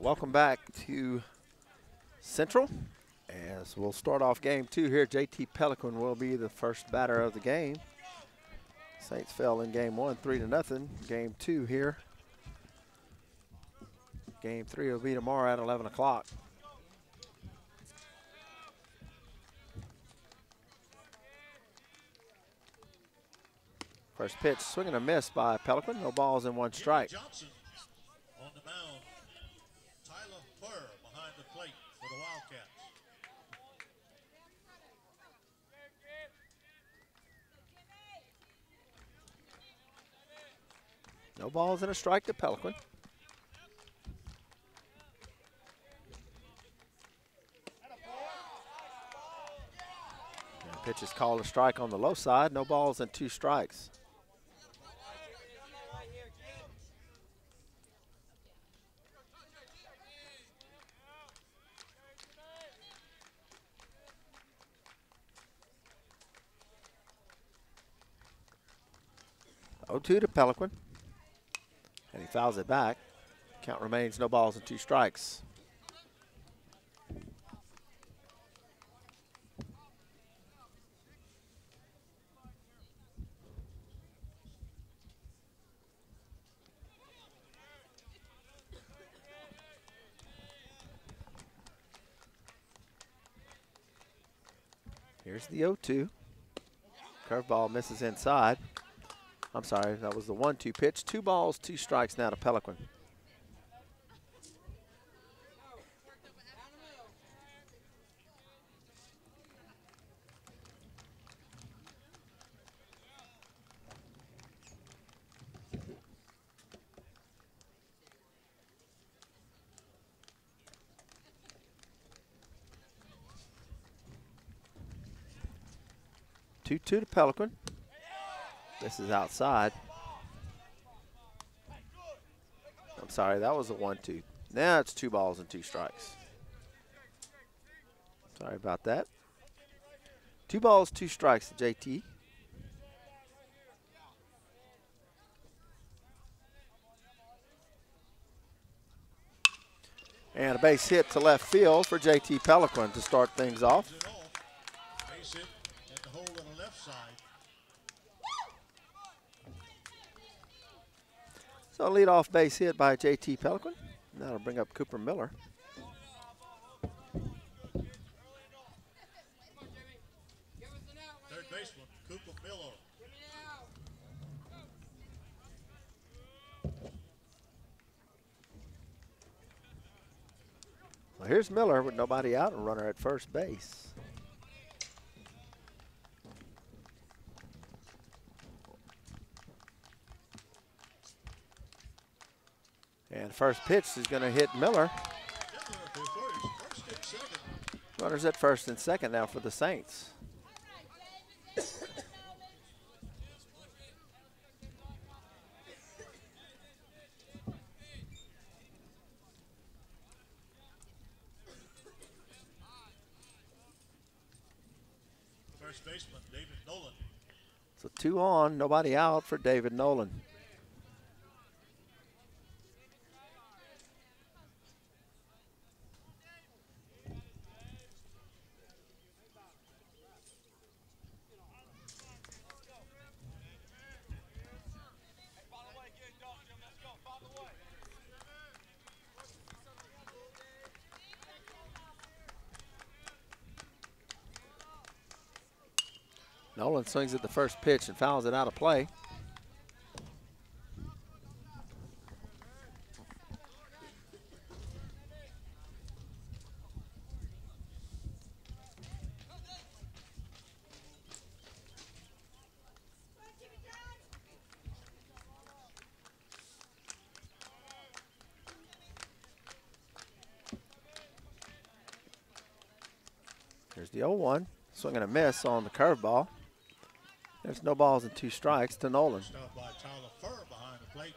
Welcome back to Central, as we'll start off game 2 here. JT Pelican will be the first batter of the game. Saints fell in game 1, 3-0. Game 2 here. Game 3 will be tomorrow at 11 o'clock. First pitch, swing and a miss by Pelican. No balls and 1 strike. Johnson on the mound. Tyler Burr behind the plate for the Wildcats. No balls and a strike to Pelican. And pitch is called a strike on the low side. No balls and 2 strikes. Oh, 2 to Pelican. And he fouls it back. Count remains no balls and 2 strikes. Here's the 0-2. Curveball misses inside. I'm sorry, that was the 1-2 pitch. 2 balls, 2 strikes now to Pelican. Two to Pelican. This is outside. I'm sorry, that was a 1-2. Now it's 2 balls and 2 strikes. Sorry about that. 2 balls, 2 strikes to JT. And a base hit to left field for JT Pelican to start things off. Base hit at the hole on the left side. So a leadoff base hit by JT Pelican. That'll bring up Cooper Miller. Third baseman, Cooper Miller. Well, here's Miller with nobody out and runner at first base. And first pitch is going to hit Miller. Runners at first and second now for the Saints. First baseman, David Nolan. So 2 on, nobody out for David Nolan. Nolan swings at the first pitch and fouls it out of play. Here's the 0-1. Swing and a miss on the curveball. There's no balls and 2 strikes to Nolan. Stopped by Tyler Burr behind the plate.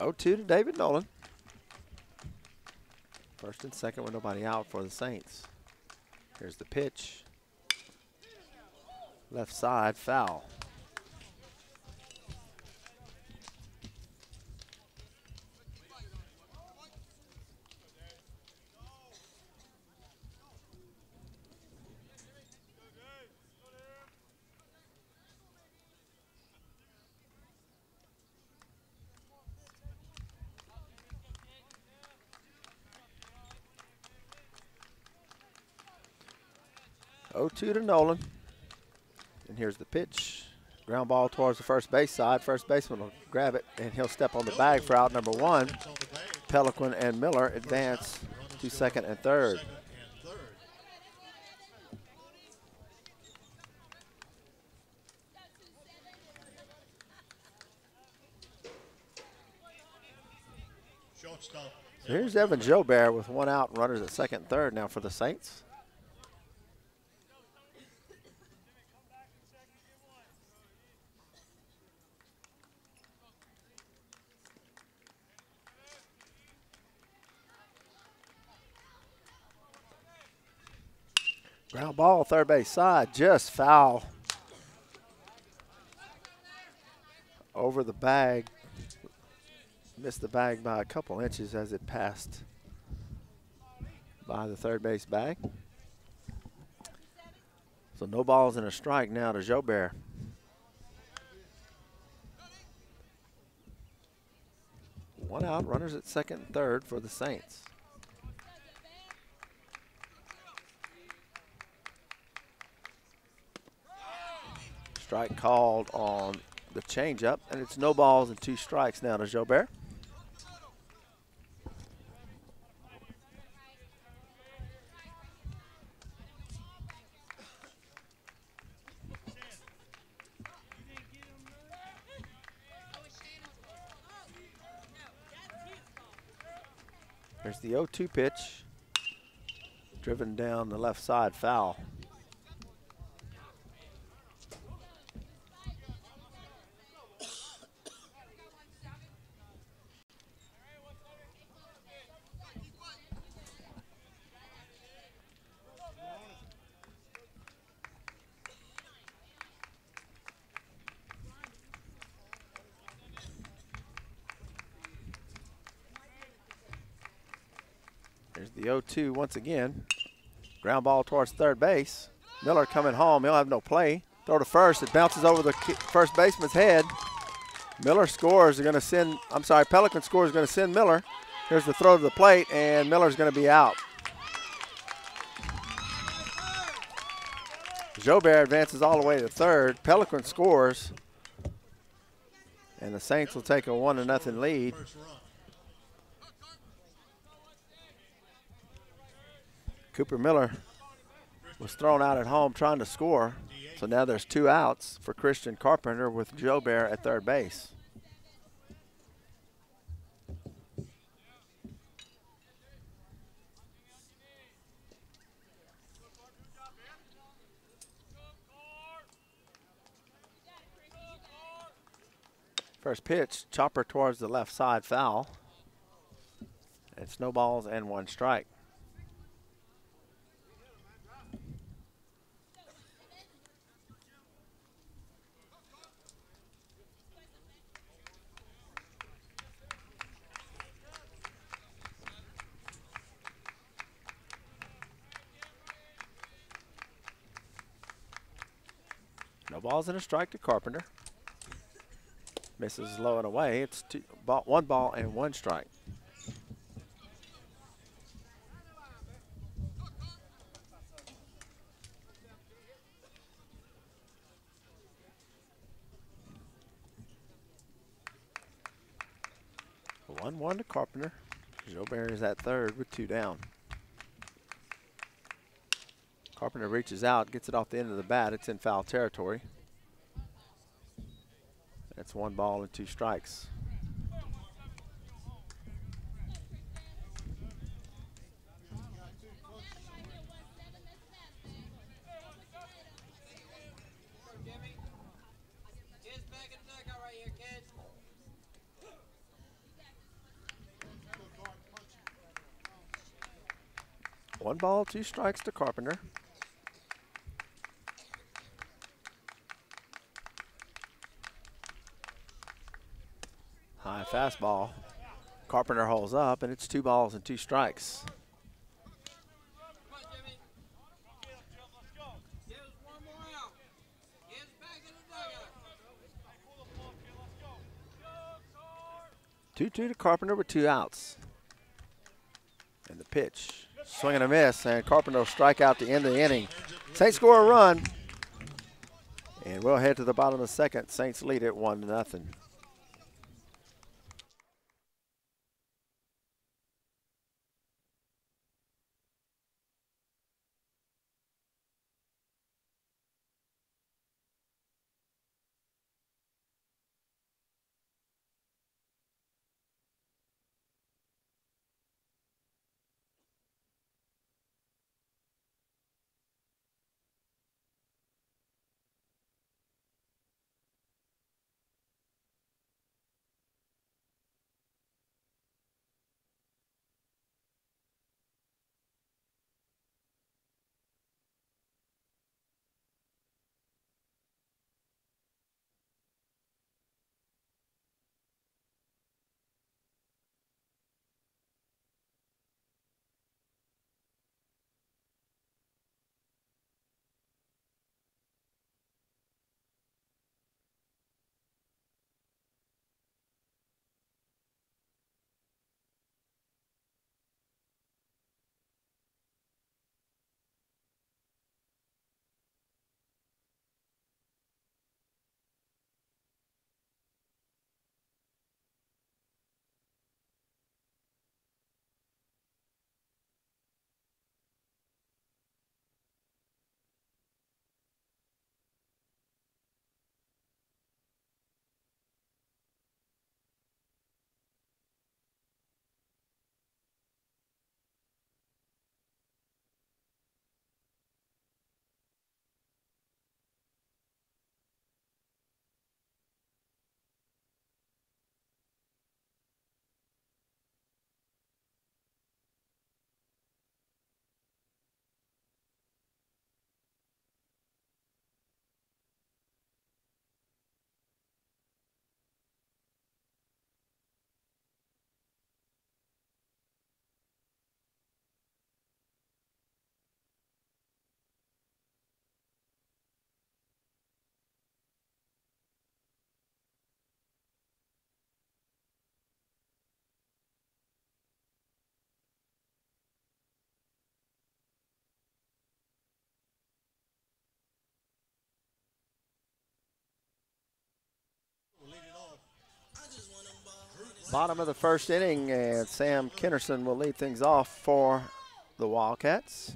Oh, 2 to David Nolan. First and second with nobody out for the Saints. Here's the pitch. Left side, foul. Oh-2 to Nolan. And here's the pitch. Ground ball towards the first base side. First baseman will grab it, and he'll step on the bag for out number one. Pelican and Miller advance to second and third. So here's Evan Jobert with one out, runners at second and third now for the Saints. Ground ball, third base side, just foul. Over the bag. Missed the bag by a couple inches as it passed by the third base bag. So no balls and a strike now to Jobert. One out, runners at second and third for the Saints. Strike called on the changeup, and it's no balls and two strikes now to Jobert. There's the 0-2 pitch, driven down the left side, foul. There's the 0-2 once again. Ground ball towards third base. Miller coming home. He'll have no play. Throw to first. It bounces over the first baseman's head. Miller scores. They're going to send, I'm sorry, Pelican scores, going to send Miller. Here's the throw to the plate, and Miller's going to be out. Jobert advances all the way to third. Pelican scores. And the Saints will take a 1-0 lead. Cooper Miller was thrown out at home trying to score. So now there's two outs for Christian Carpenter with Jobert at third base. First pitch, chopper towards the left side, foul. It's no balls and one strike. No balls and a strike to Carpenter. Misses low and away. It's one ball and one strike. One to Carpenter. Jobert is at third with two down. Carpenter reaches out, gets it off the end of the bat. It's in foul territory. That's one ball and two strikes. 1 ball, 2 strikes to Carpenter. High fastball. Carpenter holds up, and it's 2 balls and 2 strikes. Two to Carpenter with 2 outs. And the pitch, swing and a miss, and Carpenter will strike out the end of the inning. Saints score a run, and we'll head to the bottom of the second. Saints lead it 1-0. Bottom of the first inning, and Sam Kennerson will lead things off for the Wildcats.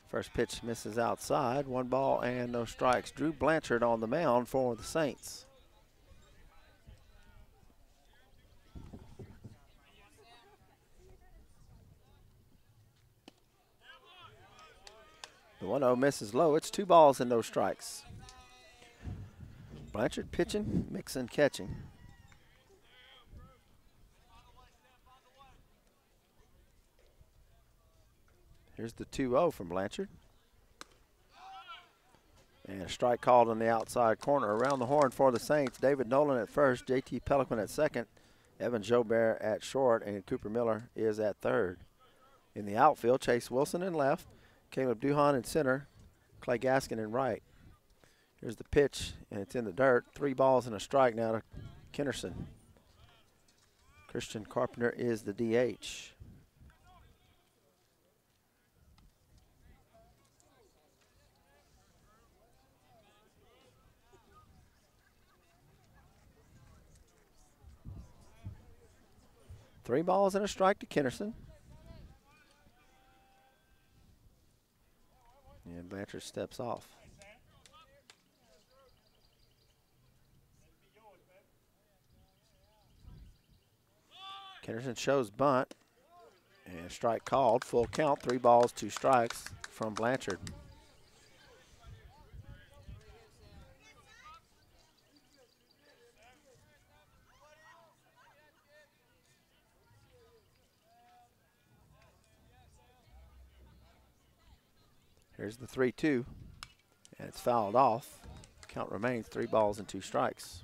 First pitch misses outside. 1 ball and no strikes. Drew Blanchard on the mound for the Saints. The 1-0 misses low. It's 2 balls and no strikes. Blanchard pitching, Mixon catching. Here's the 2-0 from Blanchard. And a strike called on the outside corner. Around the horn for the Saints, David Nolan at first, J.T. Pelican at second, Evan Jobert at short, and Cooper Miller is at third. In the outfield, Chase Wilson in left, Caleb Duhan in center, Clay Gaskin in right. Here's the pitch, and it's in the dirt. 3 balls and a strike now to Kennerson. Christian Carpenter is the DH. Three balls and a strike to Kennerson. And Blanchard steps off. Kennerson shows bunt. And strike called. Full count. 3 balls, 2 strikes from Blanchard. Here's the 3-2, and it's fouled off. Count remains 3 balls and 2 strikes.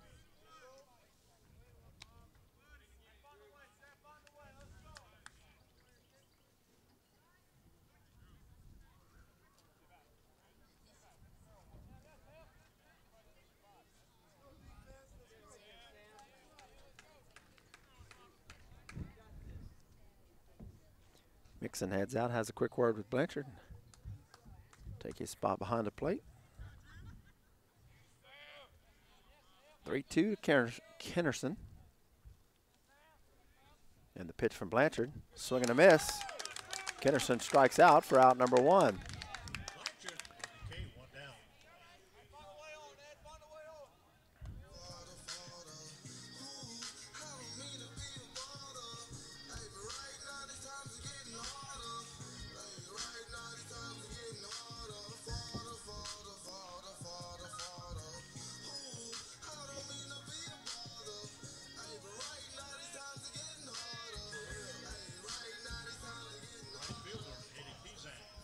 Mixon heads out, has a quick word with Blanchard. Take his spot behind the plate. 3-2 to Kennerson. And the pitch from Blanchard. Swing and a miss. Kennerson strikes out for out number 1.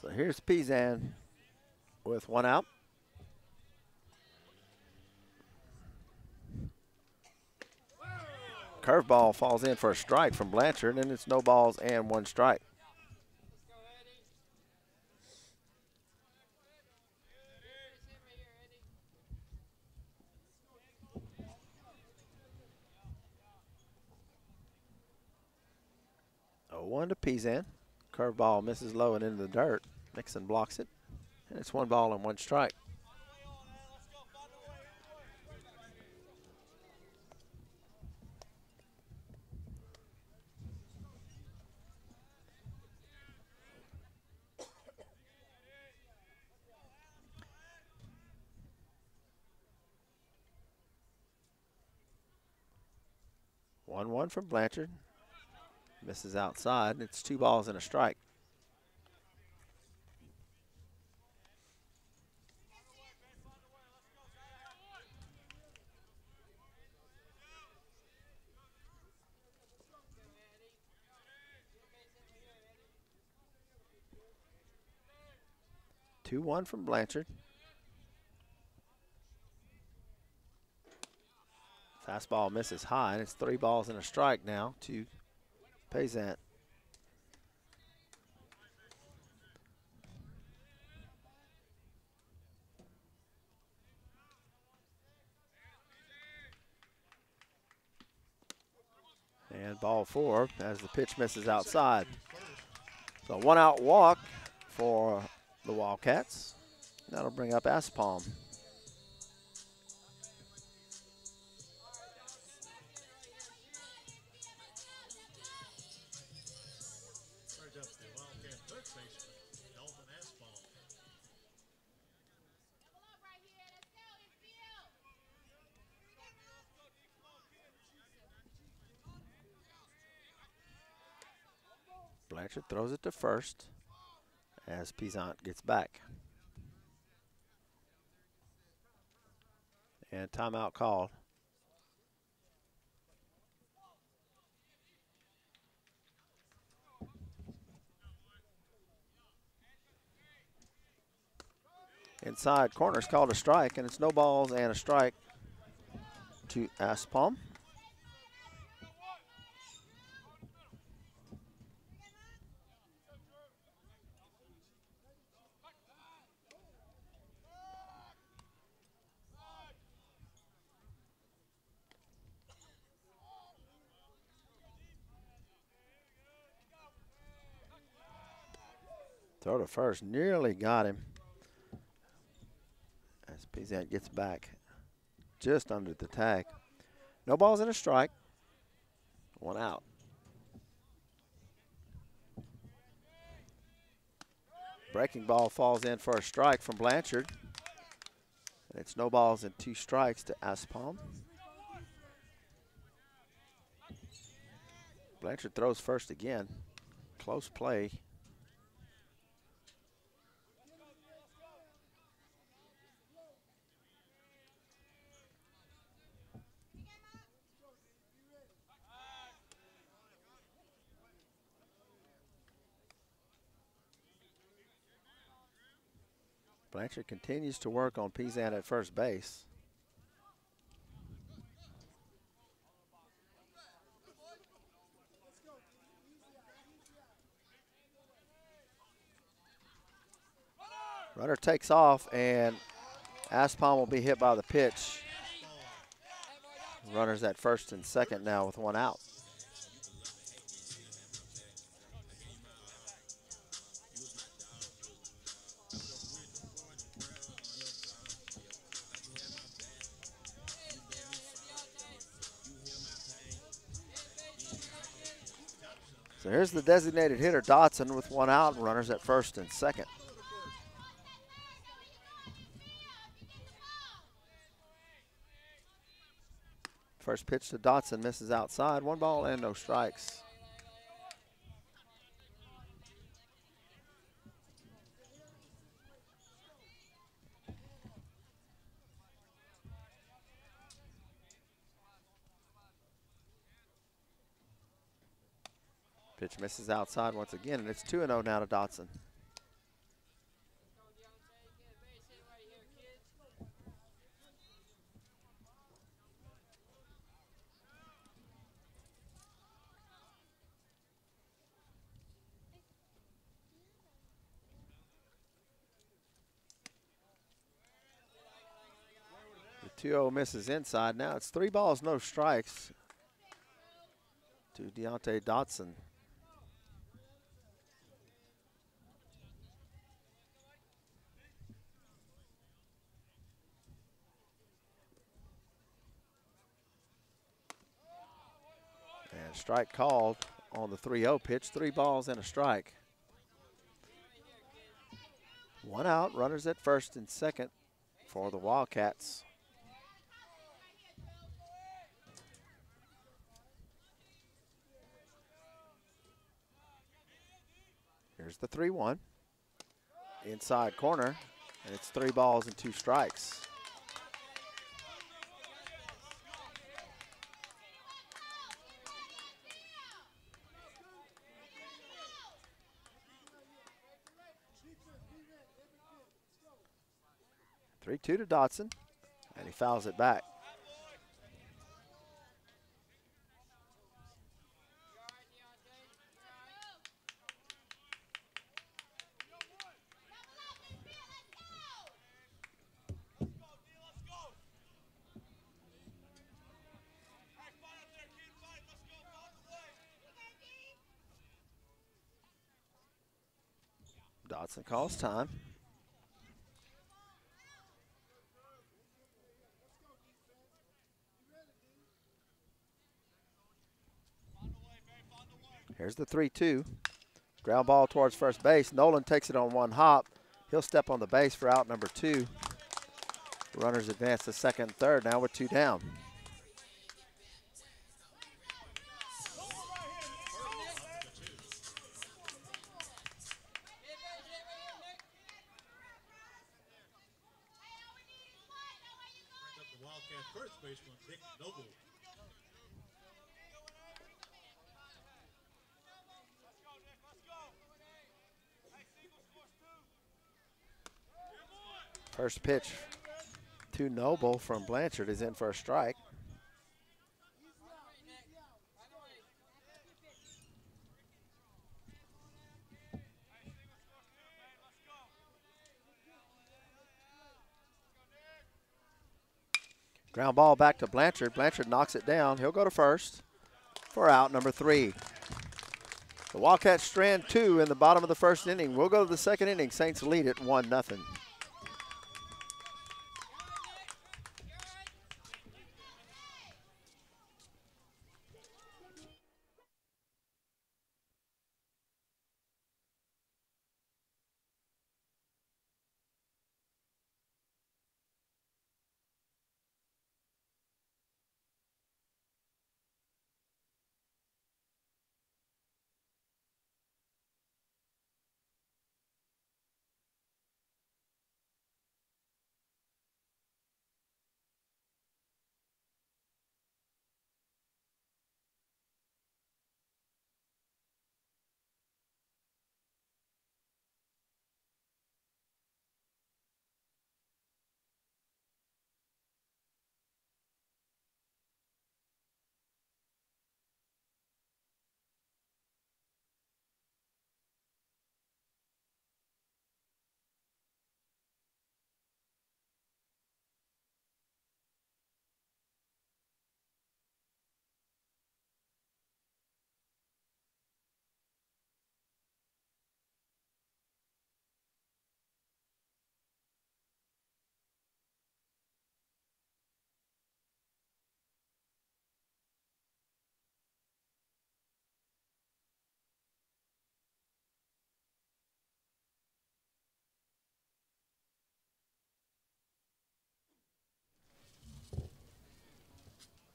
So here's Pizan with 1 out. Curveball falls in for a strike from Blanchard, and it's no balls and 1 strike. Oh, 1 to Pizan. Curveball misses low and into the dirt. Mixon blocks it, and it's 1 ball and 1 strike. One from Blanchard. Misses outside. It's 2 balls and a strike. Two one from Blanchard. Fastball misses high, and it's 3 balls and a strike now to Payzant. And ball 4 as the pitch misses outside. So 1 out walk for the Wildcats. That'll bring up Aspalm. Blanchard throws it to first as Pizant gets back. And timeout called. Inside corner's called a strike, and it's no balls and a strike to Aspalm. Throw to first, nearly got him. As Pizant gets back just under the tag. No balls and a strike. 1 out. Breaking ball falls in for a strike from Blanchard. And it's no balls and 2 strikes to Aspalm. Blanchard throws first again. Close play. Blanchard continues to work on Pizan at first base. Runner takes off, and Aspon will be hit by the pitch. Runners at first and second now with one out. So here's the designated hitter, Dotson, with one out, and runners at first and second. First pitch to Dotson, misses outside. 1 ball and no strikes. Pitch misses outside once again, and it's 2-0 now to Dotson. The 2-0 misses inside. Now it's 3 balls, no strikes to Deontay Dotson. And strike called on the 3-0 pitch. 3 balls and a strike. 1 out, runners at first and second for the Wildcats. Here's the 3-1. Inside corner, and it's 3 balls and 2 strikes. Three-2 to Dotson, and he fouls it back. Dotson calls time. Here's the 3-2. Ground ball towards first base. Nolan takes it on 1 hop. He'll step on the base for out number 2. Runners advance to second and third now with 2 down. First baseman, Nick Noble. First pitch to Noble from Blanchard is in for a strike. Ground ball back to Blanchard. Blanchard knocks it down. He'll go to first for out number 3. The Wildcats strand 2 in the bottom of the first inning. We'll go to the second inning. Saints lead it 1-0.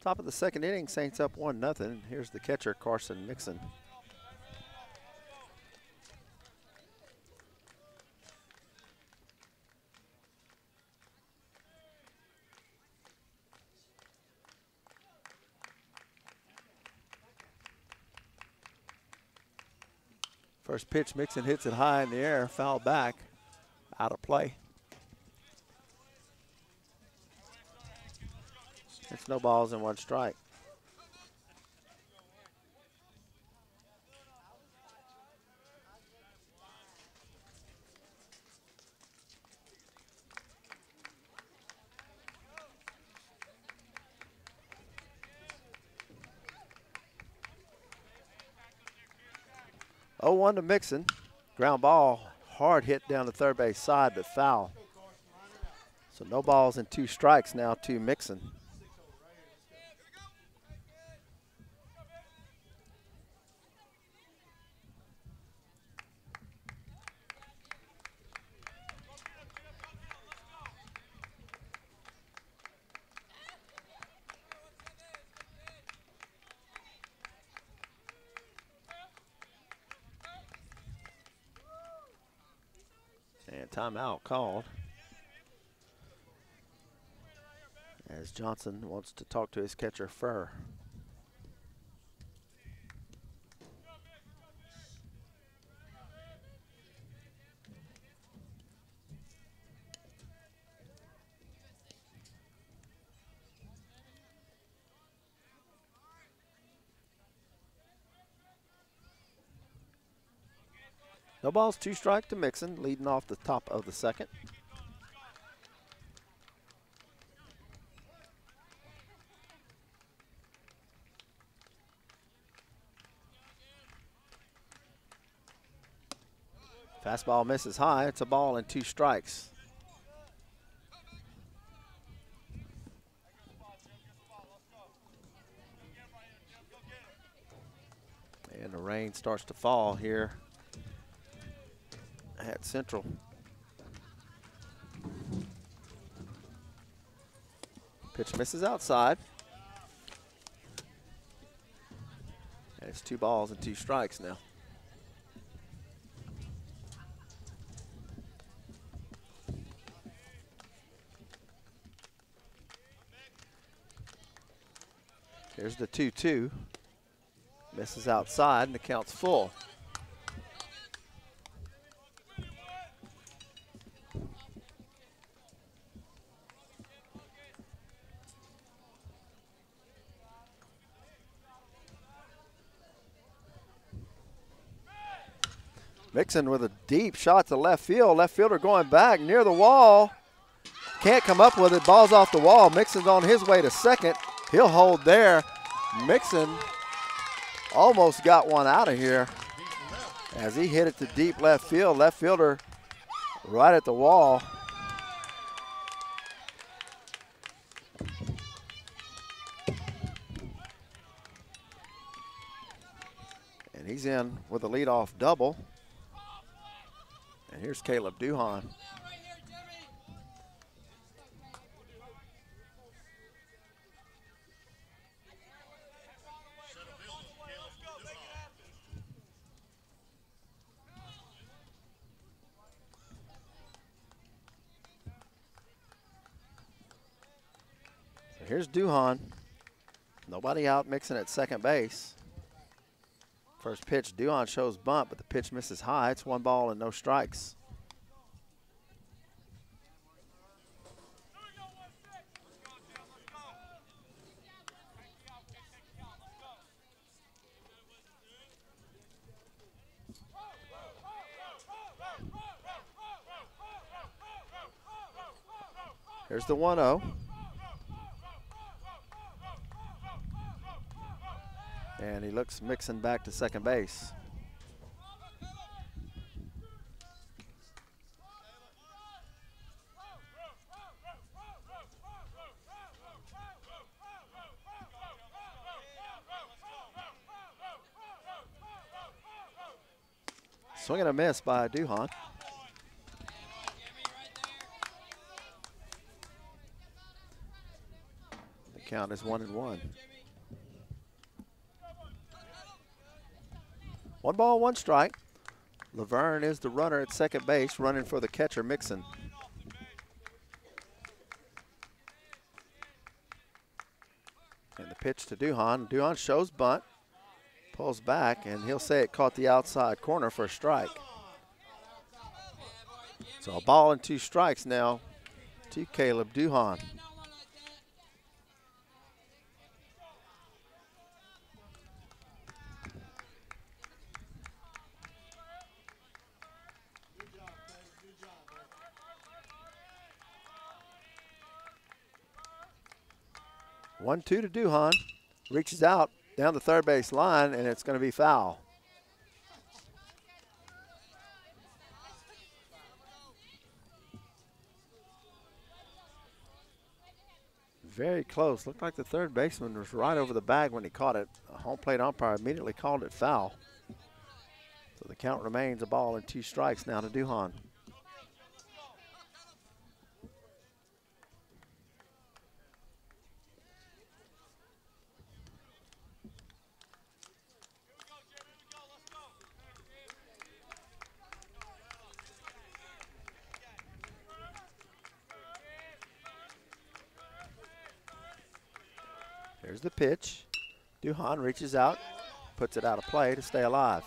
Top of the second inning, Saints up 1-0. Here's the catcher, Carson Mixon. First pitch, Mixon hits it high in the air, foul back, out of play. It's no balls and 1 strike. Oh, 1 to Mixon. Ground ball, hard hit down the third base side, but foul. So no balls and 2 strikes now to Mixon. And timeout called, as Johnson wants to talk to his catcher, Furr. No balls, 2 strikes to Mixon, leading off the top of the second. Fastball misses high. It's a ball and 2 strikes. And the rain starts to fall here at Central. Pitch misses outside. And it's 2 balls and 2 strikes now. Here's the 2-2. Misses outside and the count's full. Mixon with a deep shot to left field. Left fielder going back near the wall. Can't come up with it. Ball's off the wall. Mixon's on his way to second. He'll hold there. Mixon almost got one out of here as he hit it to deep left field. Left fielder right at the wall. And he's in with a leadoff double. And here's Caleb Duhan. So here's Duhan. Nobody out, Mixon at second base. First pitch, Duhan shows bunt, but the pitch misses high. It's 1 ball and no strikes. Here's the 1-0. And he looks Mixon back to second base. Swing and a miss by Duhan. The Count is 1-1. 1 ball, 1 strike. Laverne is the runner at second base, running for the catcher, Mixon. And the pitch to Duhan. Duhan shows bunt, pulls back, and he'll say it caught the outside corner for a strike. So a ball and 2 strikes now to Caleb Duhan. One-two to Duhan. Reaches out down the third base line, and it's going to be foul. Very close. Looked like the third baseman was right over the bag when he caught it. A home plate umpire immediately called it foul. So the count remains a ball and 2 strikes now to Duhan. Here's the pitch. Duhan reaches out, puts it out of play to stay alive.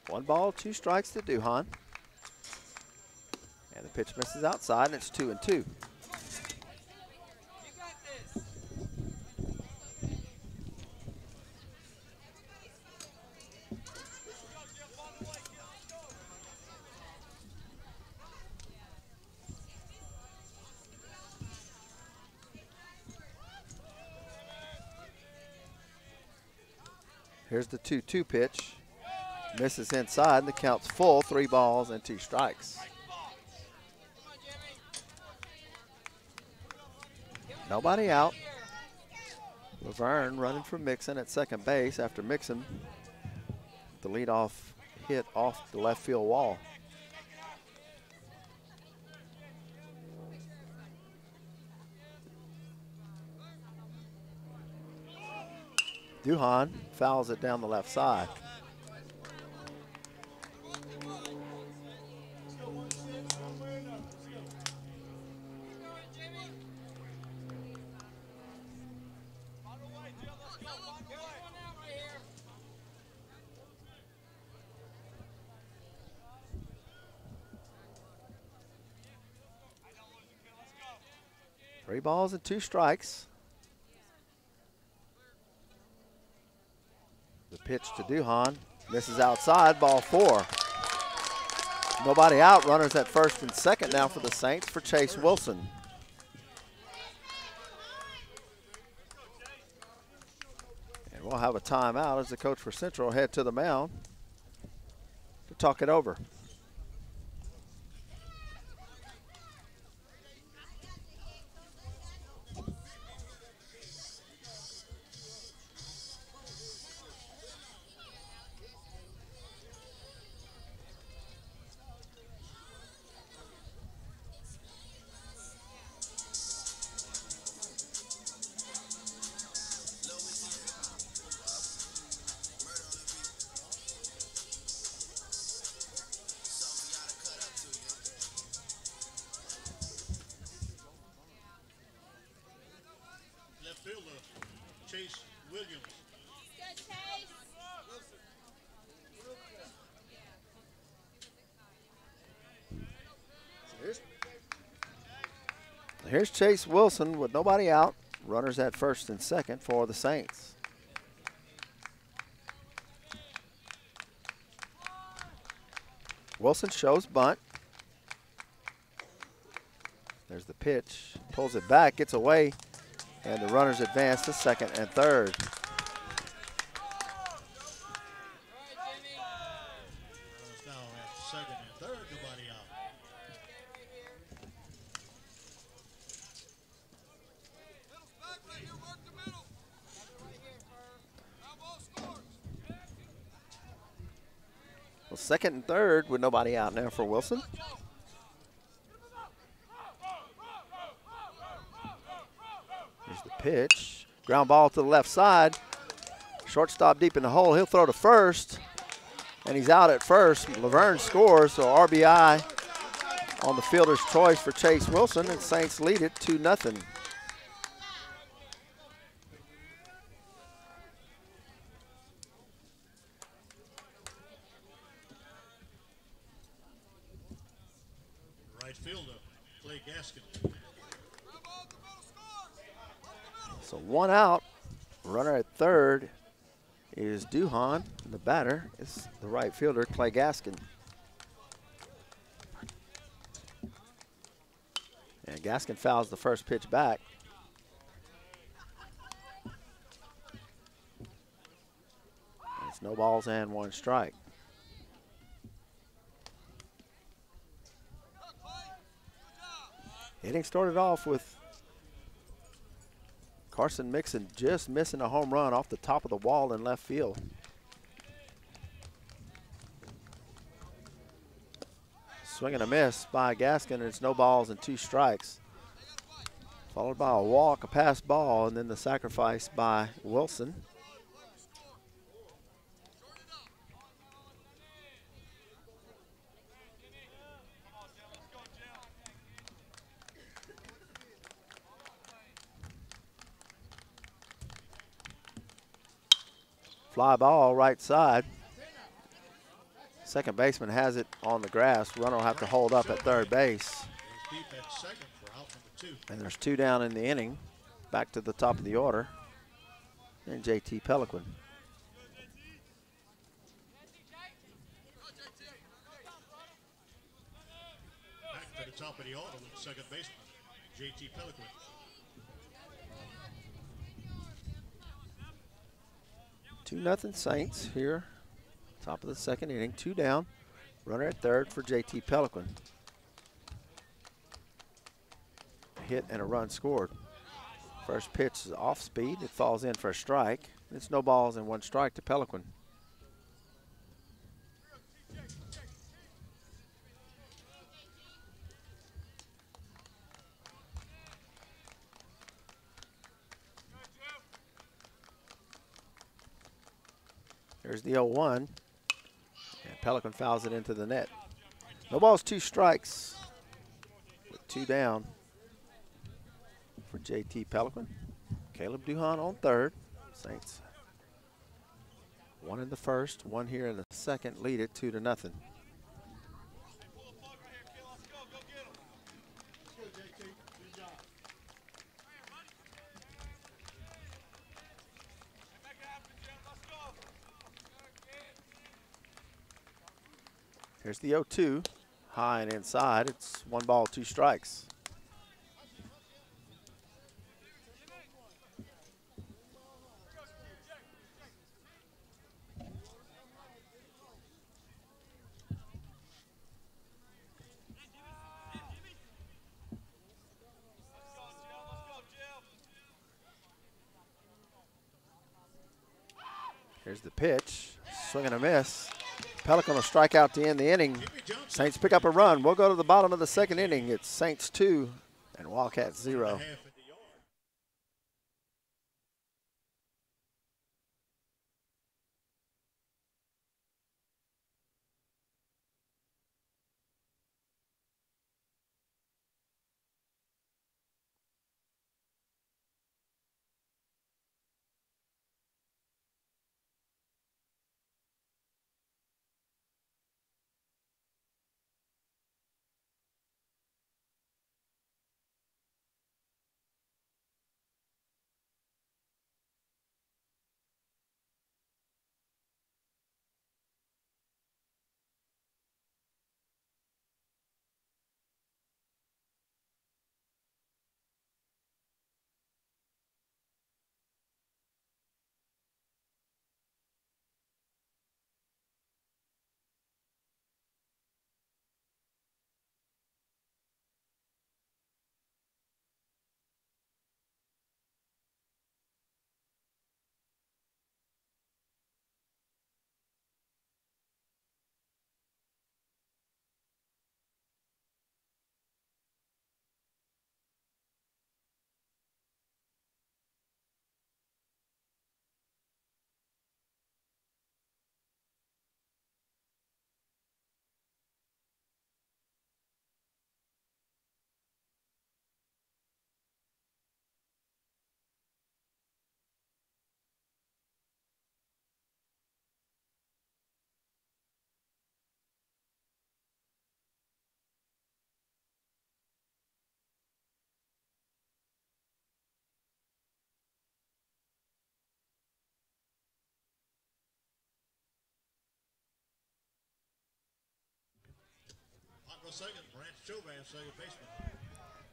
One ball, 2 strikes to Duhan. And the pitch misses outside, and it's 2-2. Here's the 2-2 pitch. Misses inside, and the count's full. 3 balls and 2 strikes. Nobody out. Laverne running for Mixon at second base after Mixon, the leadoff hit off the left field wall. Duhan fouls it down the left side. Three balls and 2 strikes. The pitch to Duhan. Misses outside, ball 4. Nobody out, runners at first and second now for the Saints for Chase Wilson. And we'll have a timeout as the coach for Central head to the mound to talk it over. Chase Williams. Here's Chase Wilson with nobody out. Runners at first and second for the Saints. Wilson shows bunt. There's the pitch. Pulls it back, gets away. And the runners advance to second and third. Now at second So second and third with nobody out now for Wilson. Here's the pitch. Ground ball to the left side. Shortstop deep in the hole. He'll throw to first. And he's out at first. Laverne scores, so RBI on the fielder's choice for Chase Wilson, and Saints lead it 2-0. Right fielder, Clay Gaskin. So one out. Runner at third is Duhan. The batter is the right fielder, Clay Gaskin. And Gaskin fouls the first pitch back. It's no balls and one strike. Inning started off with Carson Mixon just missing a home run off the top of the wall in left field. Swing and a miss by Gaskin, and it's no balls and two strikes. Followed by a walk, a pass ball, and then the sacrifice by Wilson. Fly ball right side. Second baseman has it on the grass. Runner will have to hold up at third base. And there's two down in the inning. Back to the top of the order. And JT Pelican. Back to the top of the order with second baseman, JT Pelican. Two nothing Saints here. Top of the second inning, two down. Runner at third for JT Pelican. A hit and a run scored. First pitch is off speed. It falls in for a strike. It's no balls and one strike to Pelican. There's the 0-1. And Pelican fouls it into the net. No balls, two strikes. With two down for JT Pelican. Caleb Duhan on third. Saints. One in the first, one here in the second. Lead it 2-0. Here's the 0-2, high and inside. It's one ball, two strikes. Here's the pitch, swing and a miss. Pelican will strike out to end the inning. Saints pick up a run. We'll go to the bottom of the second inning. It's Saints 2 and Wildcats 0. the second, Branch Chauvin, second baseman.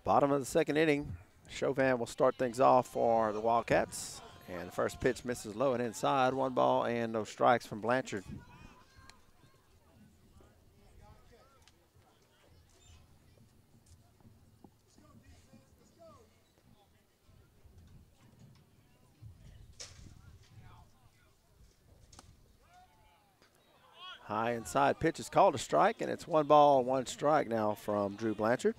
Bottom of the second inning, Chauvin will start things off for the Wildcats. And the first pitch misses low and inside. 1 ball and no strikes from Blanchard. High inside pitch is called a strike, and it's 1 ball, 1 strike now from Drew Blanchard.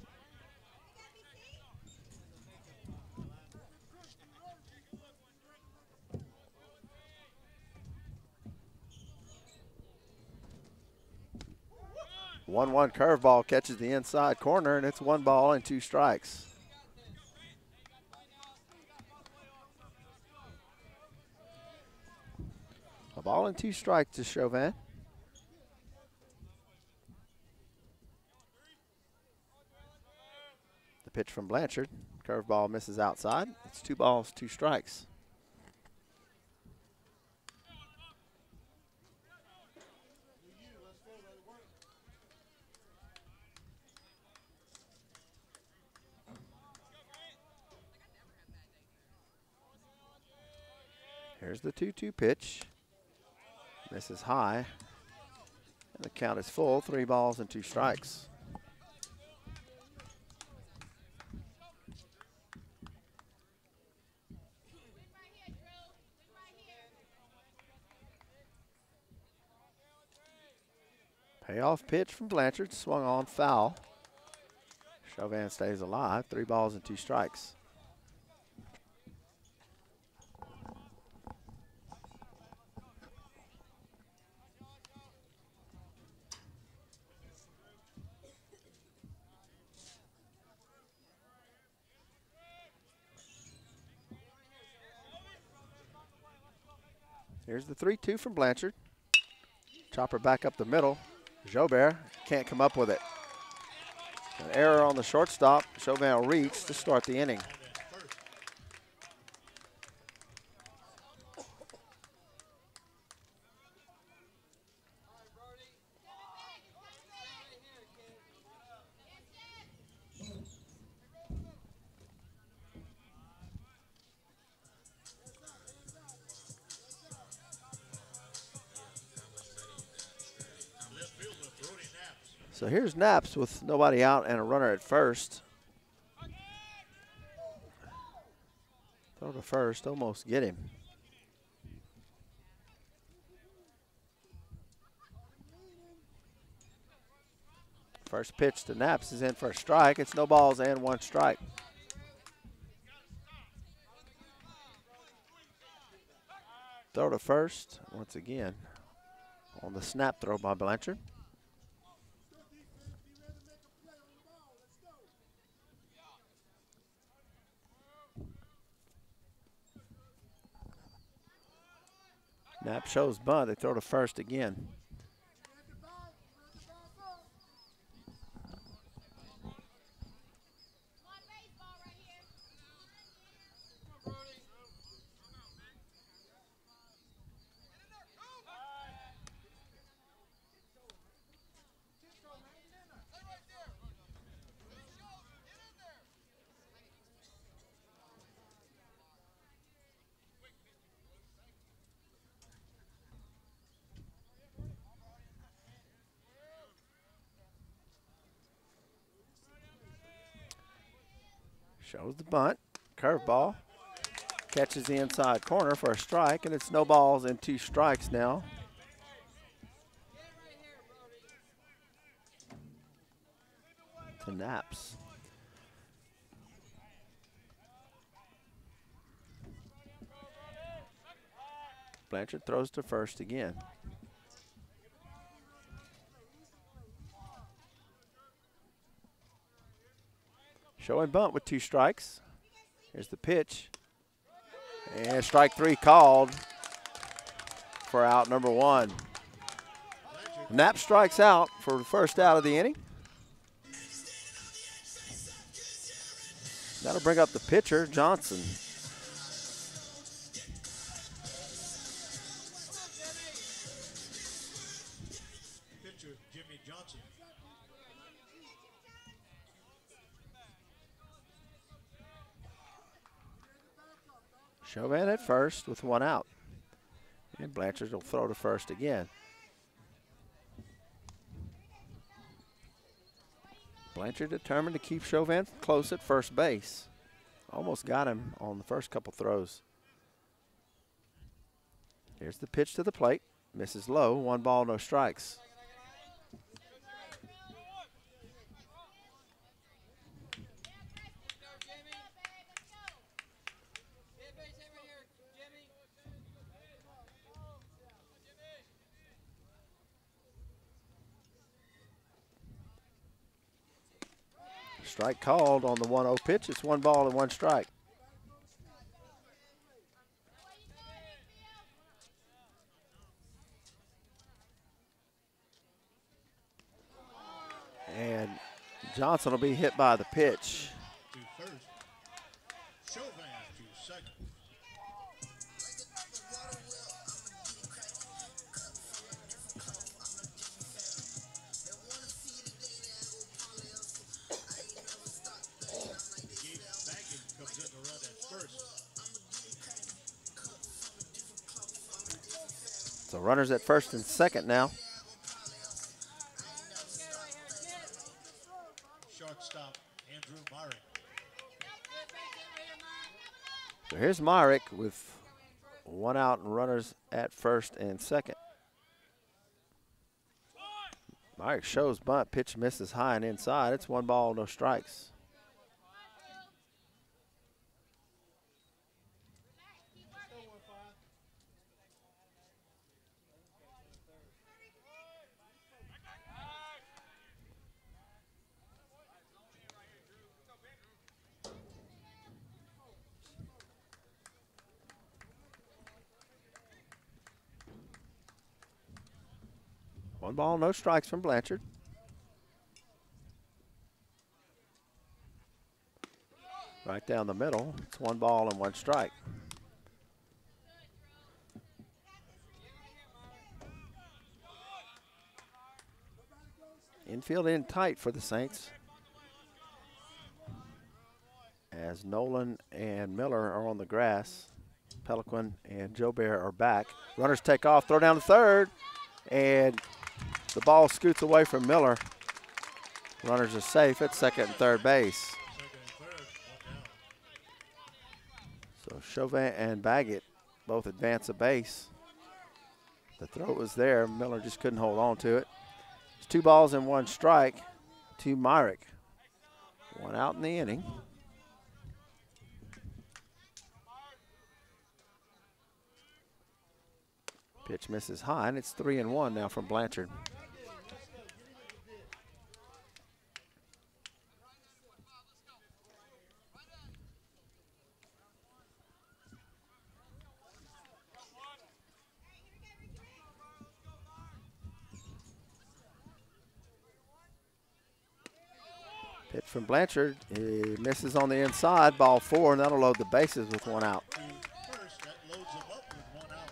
One curveball catches the inside corner, and it's 1 ball and 2 strikes. A ball and 2 strikes to Chauvin. The pitch from Blanchard. Curveball misses outside. It's 2 balls, 2 strikes. Here's the 2-2 pitch. Misses high. And the count is full. 3 balls and 2 strikes. Payoff pitch from Blanchard. Swung on, foul. Chauvin stays alive. 3 balls and 2 strikes. Here's the 3-2 from Blanchard. Chopper back up the middle. Jobert can't come up with it. An error on the shortstop. Chauvin will reach to start the inning. So here's Naps with nobody out and a runner at first. Throw to first, almost get him. First pitch to Naps is in for a strike. It's no balls and 1 strike. Throw to first once again on the snap throw by Blanchard. Knapp shows bunt. They throw to first again. Shows the bunt, curveball, catches the inside corner for a strike, and it's no balls and 2 strikes now. To Naps. Blanchard throws to first again. Showing bunt with 2 strikes. Here's the pitch. And strike 3 called for out number 1. Knapp strikes out for the first out of the inning. That'll bring up the pitcher, Johnson. Pitcher, Jimmy Johnson. Chauvin at first with one out. And Blanchard will throw to first again. Blanchard determined to keep Chauvin close at first base. Almost got him on the first couple throws. Here's the pitch to the plate. Misses low. 1 ball, no strikes. Strike called on the 1-0 pitch. It's 1 ball and 1 strike. And Johnson will be hit by the pitch. To first. Chauvin to second. Comes in to run at first. So runners at first and second now. Shortstop Andrew Myrick. So here's Myrick with 1 out and runners at first and second. Myrick shows bunt. Pitch misses high and inside. It's 1 ball, no strikes. One ball, no strikes from Blanchard. Right down the middle. It's 1 ball and 1 strike. Infield in tight for the Saints, as Nolan and Miller are on the grass. Pelican and Joe Bear are back. Runners take off, throw down to third, and the ball scoots away from Miller. Runners are safe at second and third base. So Chauvin and Baggett both advance a base. The throw was there. Miller just couldn't hold on to it. It's 2 balls and 1 strike to Myrick. 1 out in the inning. Pitch misses high, and it's 3-1 now from Blanchard. Pitch from Blanchard. He misses on the inside. Ball 4, and that'll load the bases with 1 out. First, that loads him up with 1 out.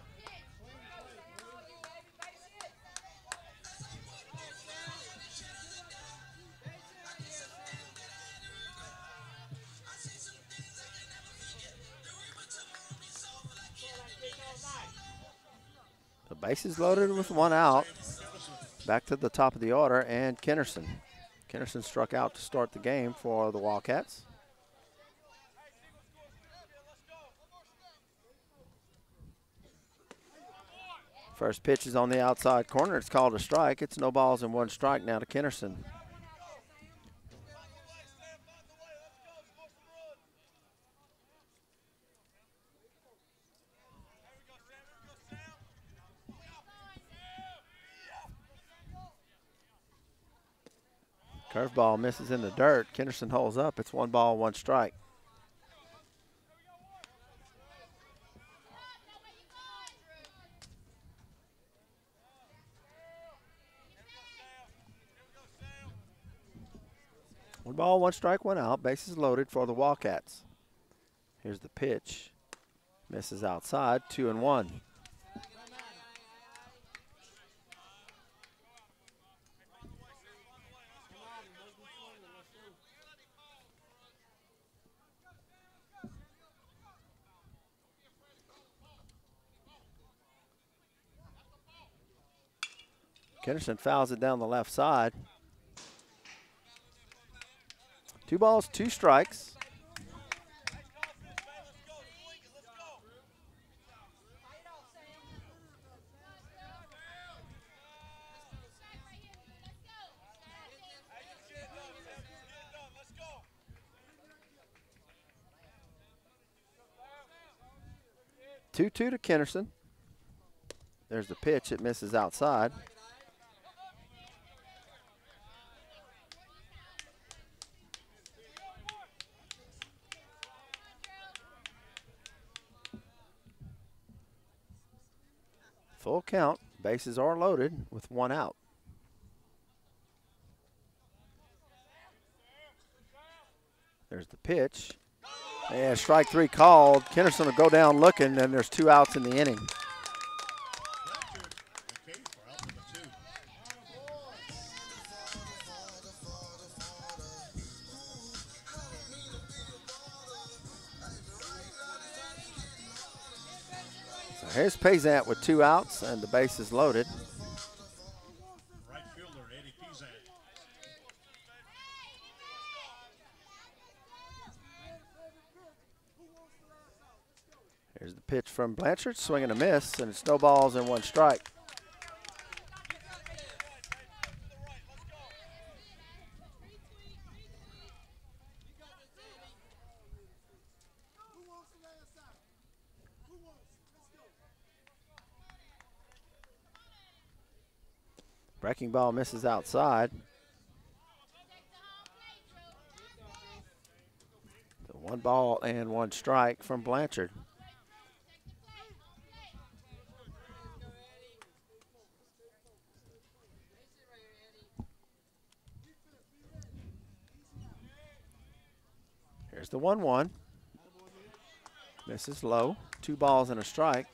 The bases loaded with 1 out. Back to the top of the order, and Kennerson. Kennerson struck out to start the game for the Wildcats. First pitch is on the outside corner. It's called a strike. It's no balls and 1 strike now to Kennerson. Curveball misses in the dirt. Kennerson holds up. It's 1 ball, 1 strike. One ball, 1 strike, 1 out. Bases loaded for the Wildcats. Here's the pitch. Misses outside. 2-1. Kennerson fouls it down the left side. 2 balls, 2 strikes. Two-two to Kennerson. There's the pitch. It misses outside. Full count. Bases are loaded with 1 out. There's the pitch. And strike 3 called. Kennerson will go down looking, and there's 2 outs in the inning. So here's Pazant with 2 outs, and the base is loaded. Right fielder Eddie Pizan. Here's the pitch from Blanchard, swing and a miss, and it's no balls and 1 strike. Breaking ball misses outside. So 1 ball and 1 strike from Blanchard. Here's the 1-1. Misses low. 2 balls and a strike.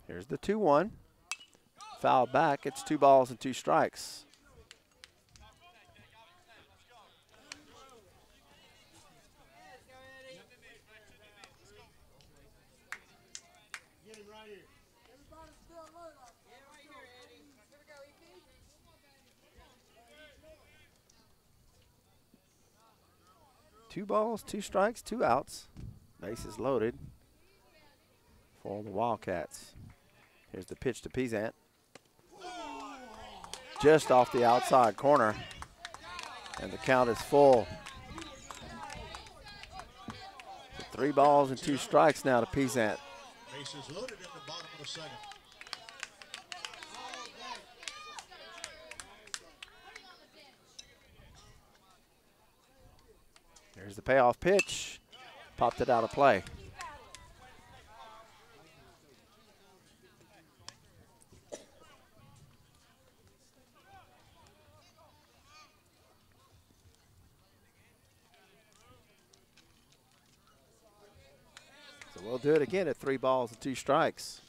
Here's the 2-1. Foul back. It's 2 balls and 2 strikes. Two balls, 2 strikes, 2 outs. Bases loaded for the Wildcats. Here's the pitch to Pizant. Just off the outside corner. And the count is full. So 3 balls and 2 strikes now to Pizant. Bases loaded in the bottom of the 2nd. Here's the payoff pitch. Popped it out of play. So we'll do it again at 3 balls and 2 strikes.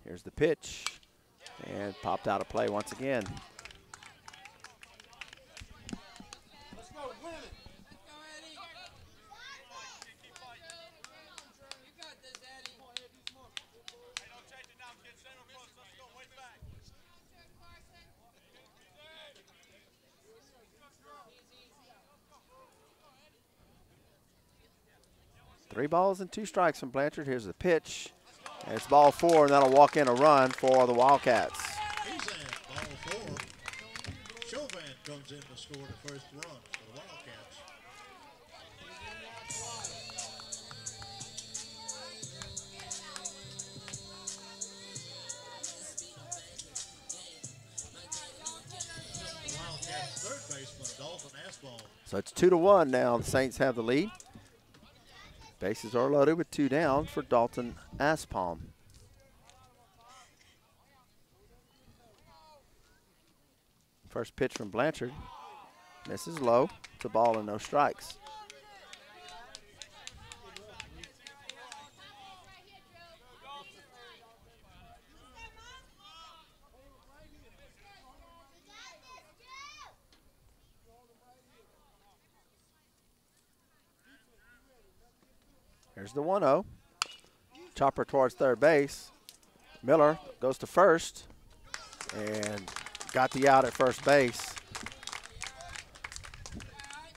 Here's the pitch, and popped out of play once again. Three balls and 2 strikes from Blanchard. Here's the pitch. And it's ball 4, and that'll walk in a run for the Wildcats. Ball 4. Chauvin comes in to score the first run for the Wildcats. The Wildcats' third baseman, Dalton Asball. So it's 2-1 now. The Saints have the lead. Bases are loaded with 2 down for Dalton Aspalm. First pitch from Blanchard. Misses low. It's a ball and no strikes. Here's the 1-0. Chopper towards third base. Miller goes to first and got the out at first base.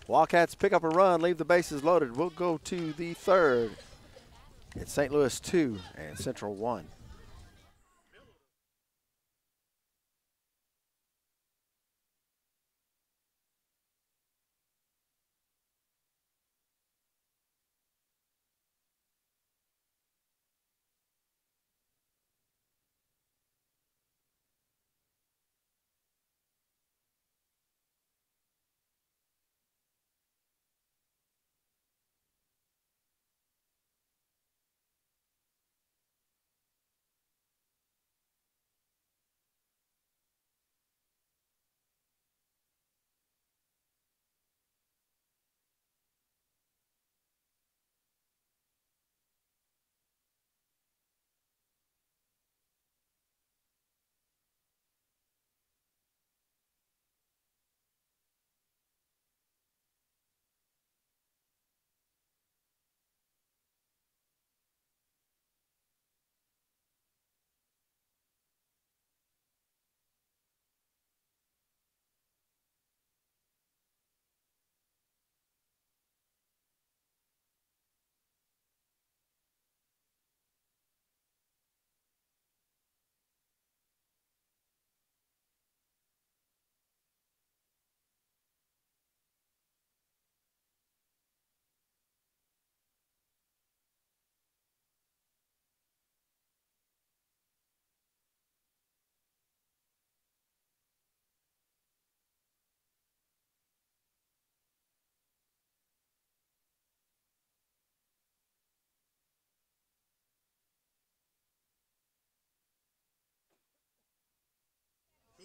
Wildcats pick up a run, leave the bases loaded. We'll go to the third. It's St. Louis 2 and Central 1.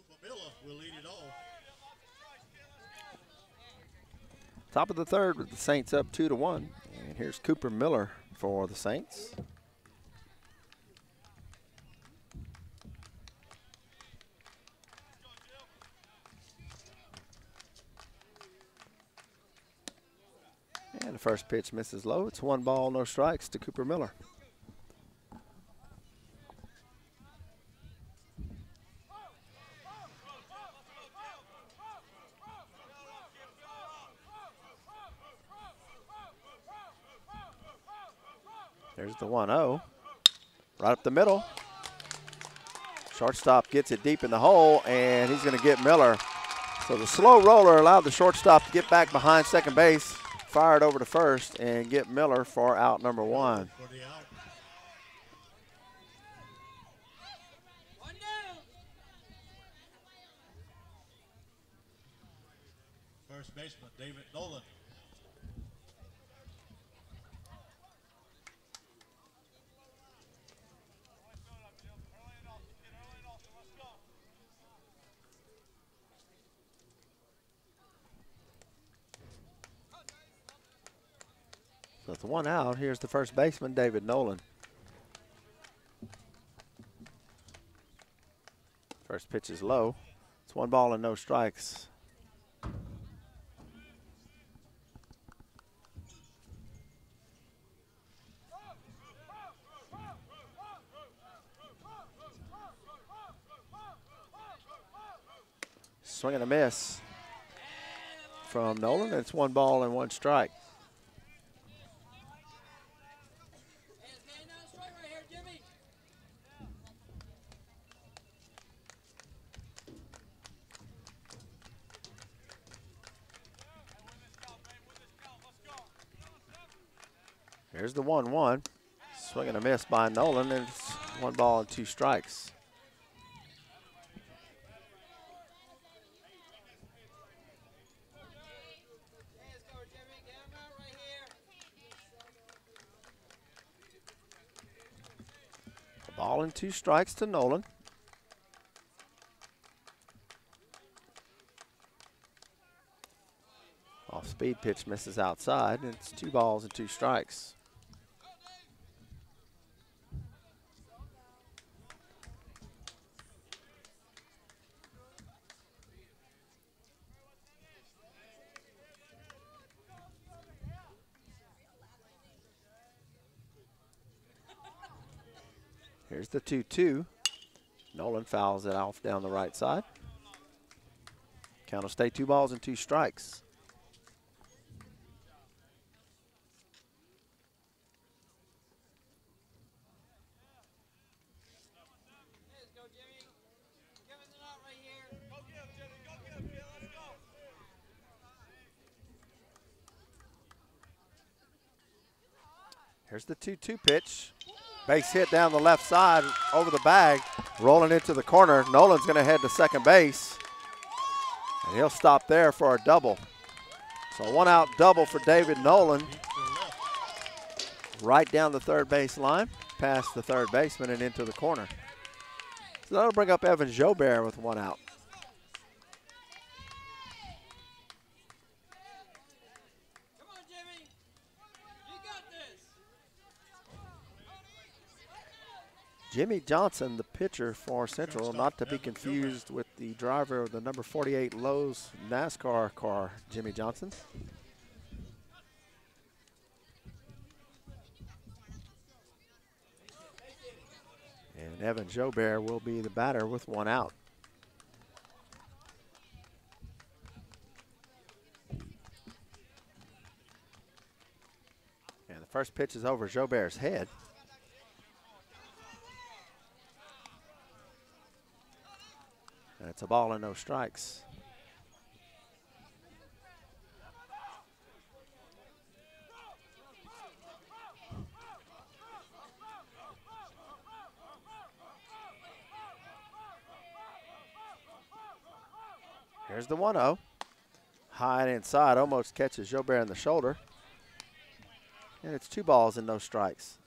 Cooper Miller will lead it off. Top of the third with the Saints up 2-1. And here's Cooper Miller for the Saints. And the first pitch misses low. It's 1 ball, no strikes to Cooper Miller. There's the 1-0. Right up the middle. Shortstop gets it deep in the hole, and he's going to get Miller. So the slow roller allowed the shortstop to get back behind second base, fire it over to first, and get Miller for out number 1. For the out. First baseman David Nolan. So it's 1 out. Here's the first baseman, David Nolan. First pitch is low. It's 1 ball and no strikes. Swing and a miss from Nolan. It's 1 ball and 1 strike. Here's the 1-1. Swing and a miss by Nolan, and it's 1 ball and 2 strikes. A ball and 2 strikes to Nolan. Speed pitch misses outside, and it's 2 balls and 2 strikes. Here's the 2-2. Nolan fouls it off down the right side. Count will stay 2 balls and 2 strikes. Here's the 2-2 pitch. Base hit down the left side over the bag, rolling into the corner. Nolan's going to head to second base, and he'll stop there for a double. So 1-out double for David Nolan. Right down the third base line, past the third baseman and into the corner. So that'll bring up Evan Jobert with 1 out. Jimmy Johnson, the pitcher for Central, not to be confused with the driver of the number 48 Lowe's NASCAR car, Jimmy Johnson. And Evan Jobert will be the batter with 1 out. And the first pitch is over Jobert's head. And it's a ball and no strikes. Here's the 1-0. High and inside, almost catches Jobert in the shoulder. And it's 2 balls and no strikes.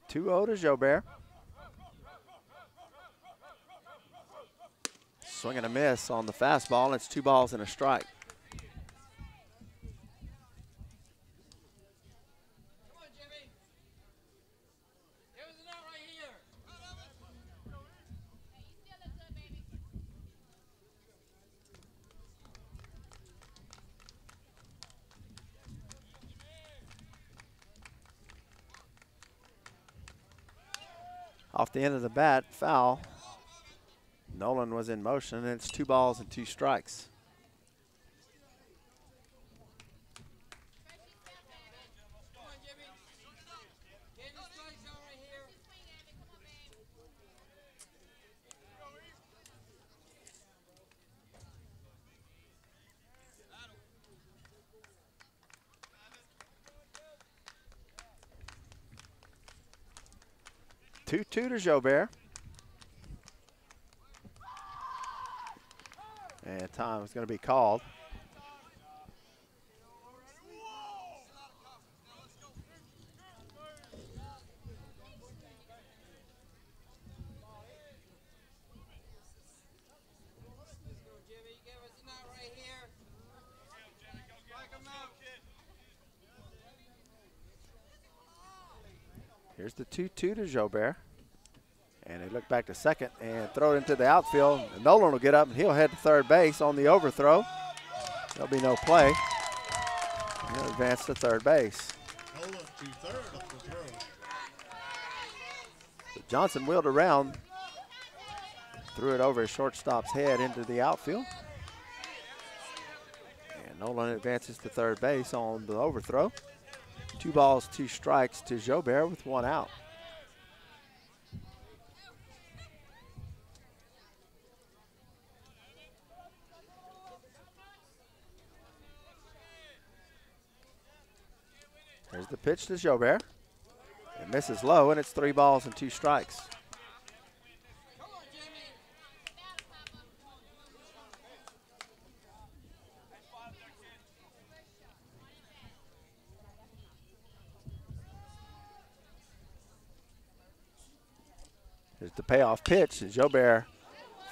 Two-0 to Jobert. Swing and a miss on the fastball, and it's 2 balls and a strike. Off the end of the bat, foul. Nolan was in motion, and it's 2 balls and 2 strikes. Two to Jobert. And time is going to be called. Here's the 2-2 to Jobert. And they look back to second and throw it into the outfield. And Nolan will get up and he'll head to third base on the overthrow. There'll be no play. He'll advance to third base. Nolan to third up the throw. But Johnson wheeled around, threw it over his shortstop's head into the outfield. And Nolan advances to third base on the overthrow. 2 balls, 2 strikes to Jobert with 1 out. Here's the pitch to Jobert. It misses low, and it's 3 balls and 2 strikes. There's the payoff pitch, and Jobert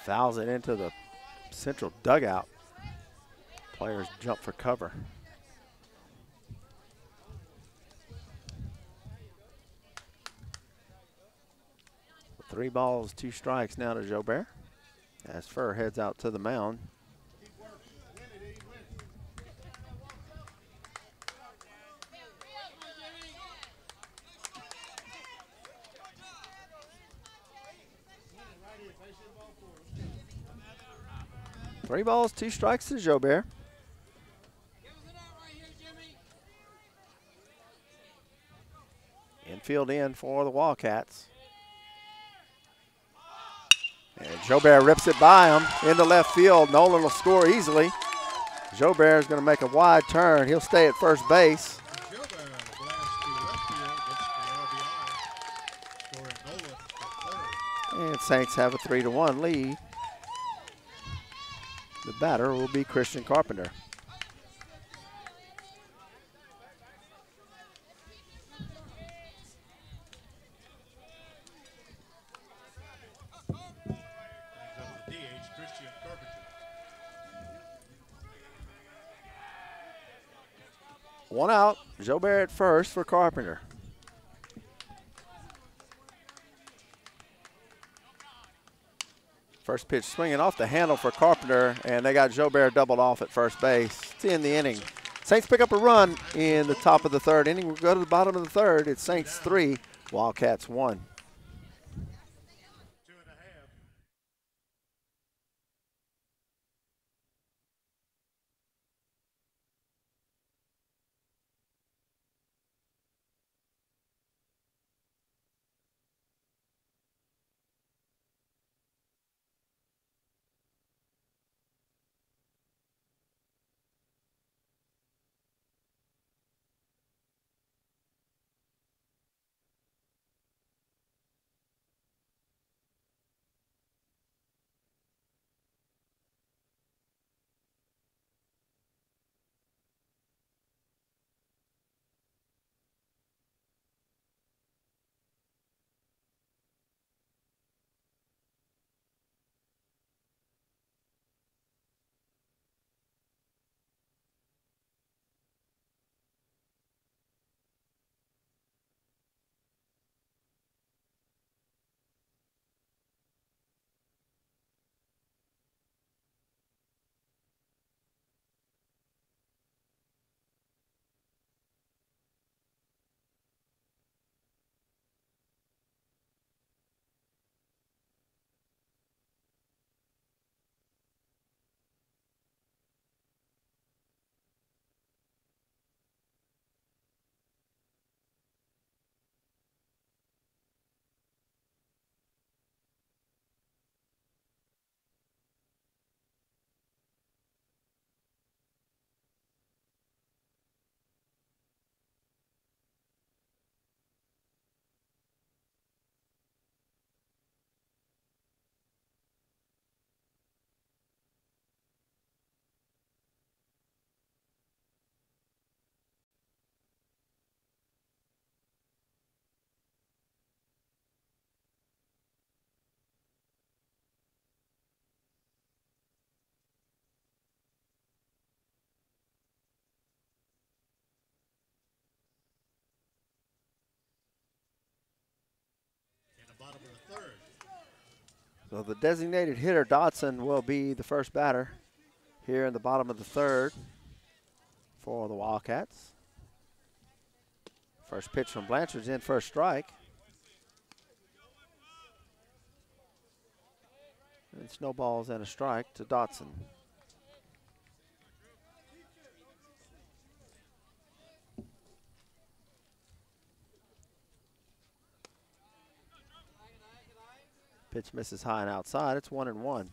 fouls it into the central dugout. Players jump for cover. Three balls, two strikes now to Jobert as Furr heads out to the mound. Three balls, two strikes to Jobert. Infield in for the Wildcats. And Jobert rips it by him into left field. Nolan will score easily. Jobert is going to make a wide turn. He'll stay at first base. And Saints have a 3-1 lead. The batter will be Christian Carpenter. One out, Jobert at first for Carpenter. First pitch swinging off the handle for Carpenter, and they got Jobert doubled off at first base. It's in the inning. Saints pick up a run in the top of the third inning. We'll go to the bottom of the third. It's Saints 3, Wildcats 1. So the designated hitter, Dotson, will be the first batter here in the bottom of the third for the Wildcats. First pitch from Blanchard's in for a strike. And snowballs and a strike to Dotson. Pitch misses high and outside. It's 1-1.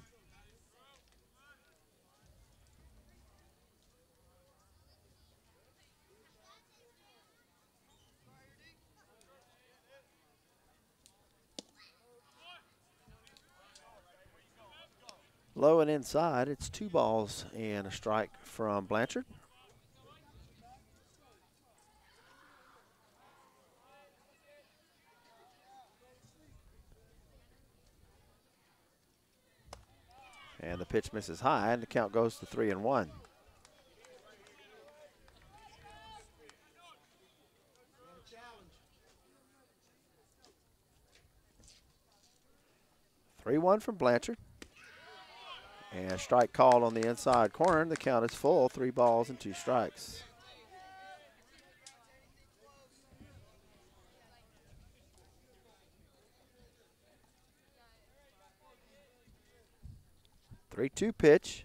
Low and inside. It's 2 balls and a strike from Blanchard. And the pitch misses high, and the count goes to 3-1. Three-1 from Blanchard. And strike called on the inside corner. The count is full, 3 balls and 2 strikes. Three-two pitch.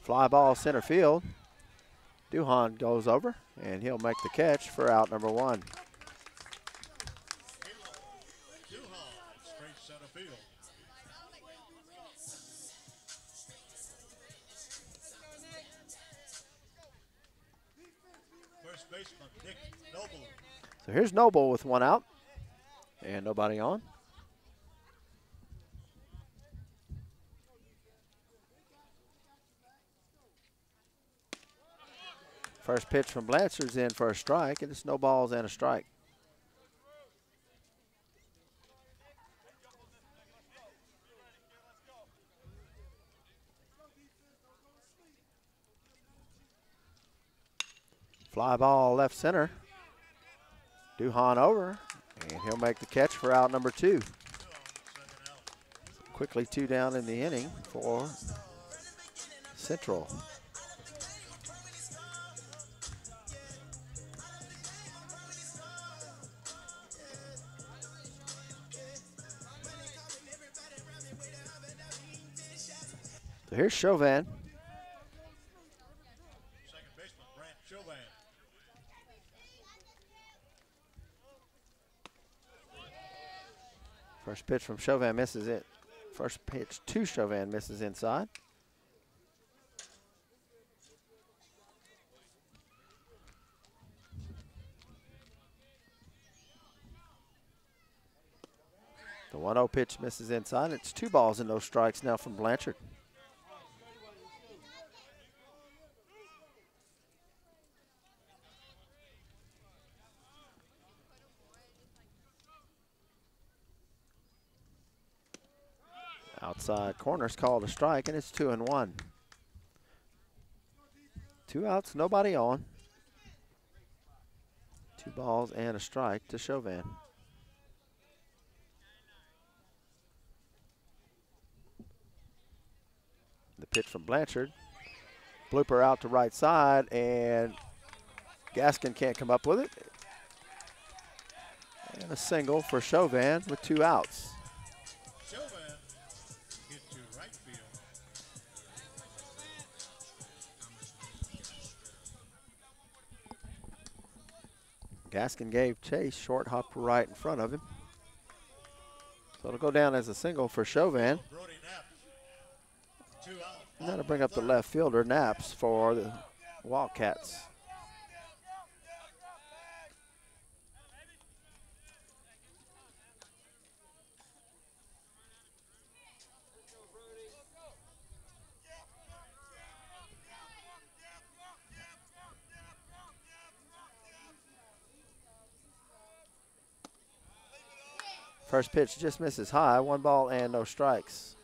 Fly ball center field. Duhan goes over, and he'll make the catch for out number 1. Duhan, straight center field. First baseman, Nick Noble. So here's Noble with 1 out, and nobody on. First pitch from Blanchard's in for a strike, and it's no balls and a strike. Fly ball left center. Duhan over, and he'll make the catch for out number 2. Quickly 2 down in the inning for Central. So here's Chauvin. Second baseman, Brant Chauvin. First pitch from Chauvin misses it. First pitch to Chauvin misses inside. The 1-0 pitch misses inside. It's 2 balls and no strikes now from Blanchard. Outside corner's called a strike, and it's 2-1. 2 outs, nobody on. 2 balls and a strike to Chauvin. The pitch from Blanchard. Blooper out to right side, and Gaskin can't come up with it. And a single for Chauvin with 2 outs. Chauvin hit to right field. Gaskin gave chase, short hop right in front of him. So it'll go down as a single for Chauvin. Brody Knapp. 2 out. And that'll bring up the left fielder, Naps, for the Wildcats. First pitch just misses high, 1 ball and no strikes.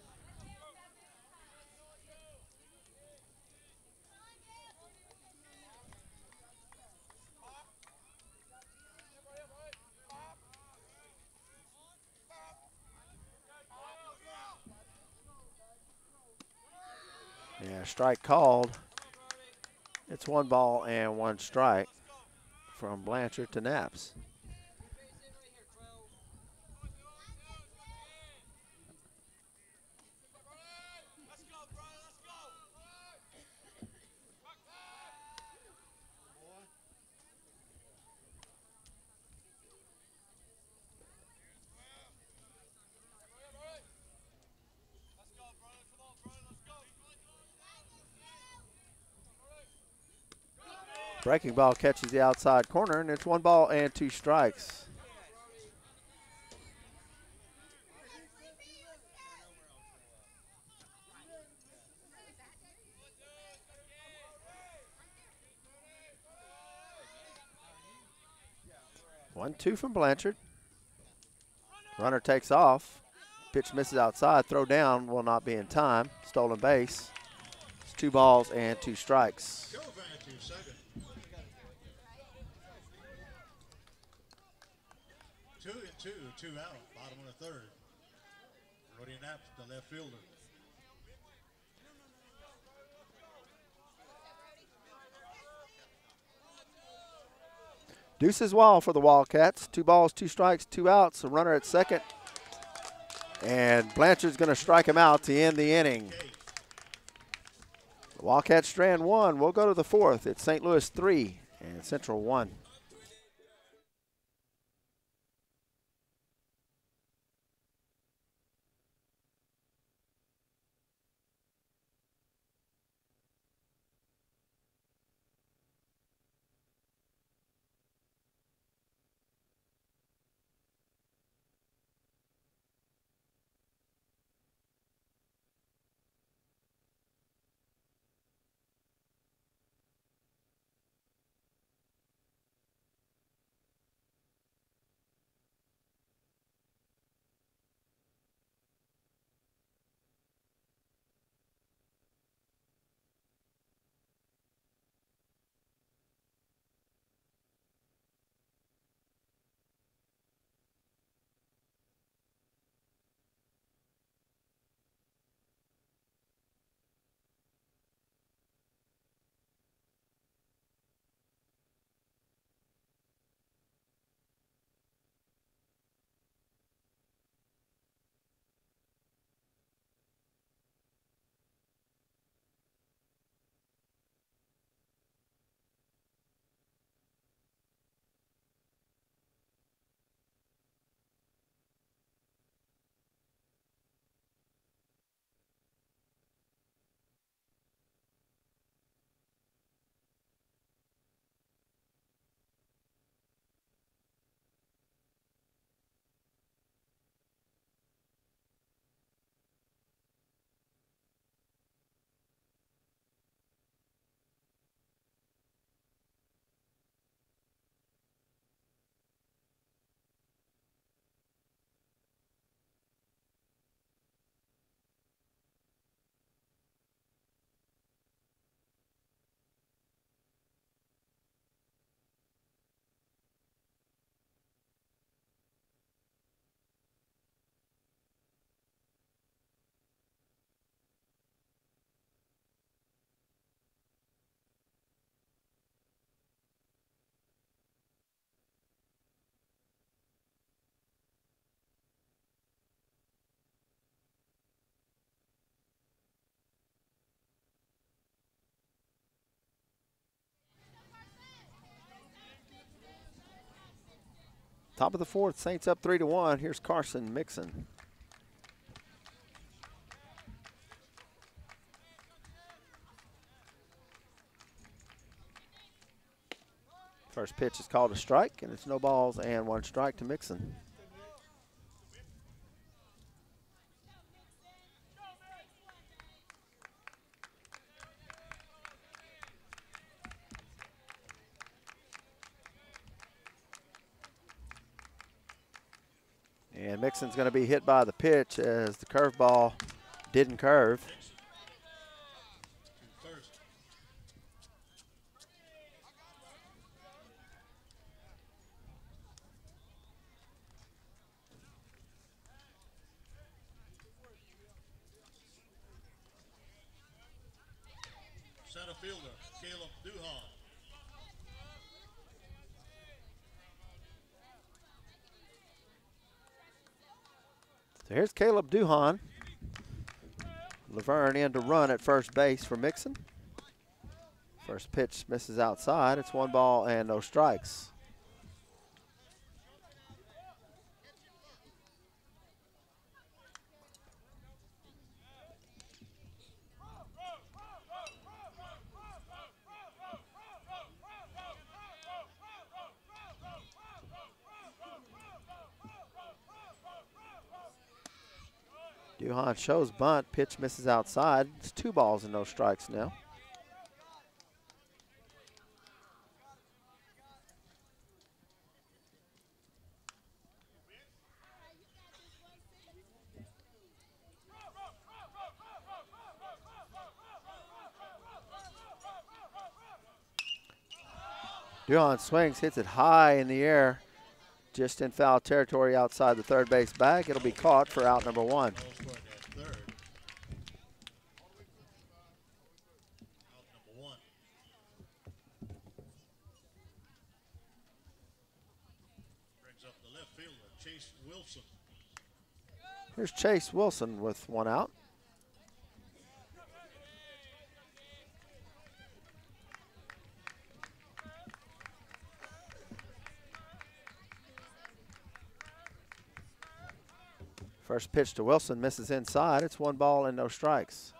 Yeah, strike called. It's 1 ball and 1 strike from Blanchard to Naps. Breaking ball catches the outside corner, and it's 1 ball and 2 strikes. One, 2 from Blanchard. Runner takes off. Pitch misses outside. Throw down will not be in time. Stolen base. It's 2 balls and 2 strikes. Jovan to second. 2 and 2, 2 out. Bottom of the third. Brody Knapp, the left fielder. Deuces wall for the Wildcats. 2 balls, 2 strikes, 2 outs. A runner at second. And Blanchard's going to strike him out to end the inning. The Wildcats strand 1. We'll go to the 4th. It's St. Louis 3 and Central 1. Top of the 4th, Saints up 3-1. Here's Carson Mixon. First pitch is called a strike, and it's no balls and 1 strike to Mixon. And Mixon's going to be hit by the pitch as the curveball didn't curve. Center fielder, Caleb Duhan. So here's Caleb Duhan. Laverne in to run at first base for Mixon. First pitch misses outside. It's 1 ball and no strikes. Duhan shows bunt. Pitch misses outside. It's 2 balls and no strikes now. Duhon swings, hits it high in the air, just in foul territory outside the third base bag. It'll be caught for out number one. No scoring at third. Out number one. Brings up the left fielder, Chase Wilson. Here's Chase Wilson with one out. First pitch to Wilson misses inside. It's 1 ball and no strikes.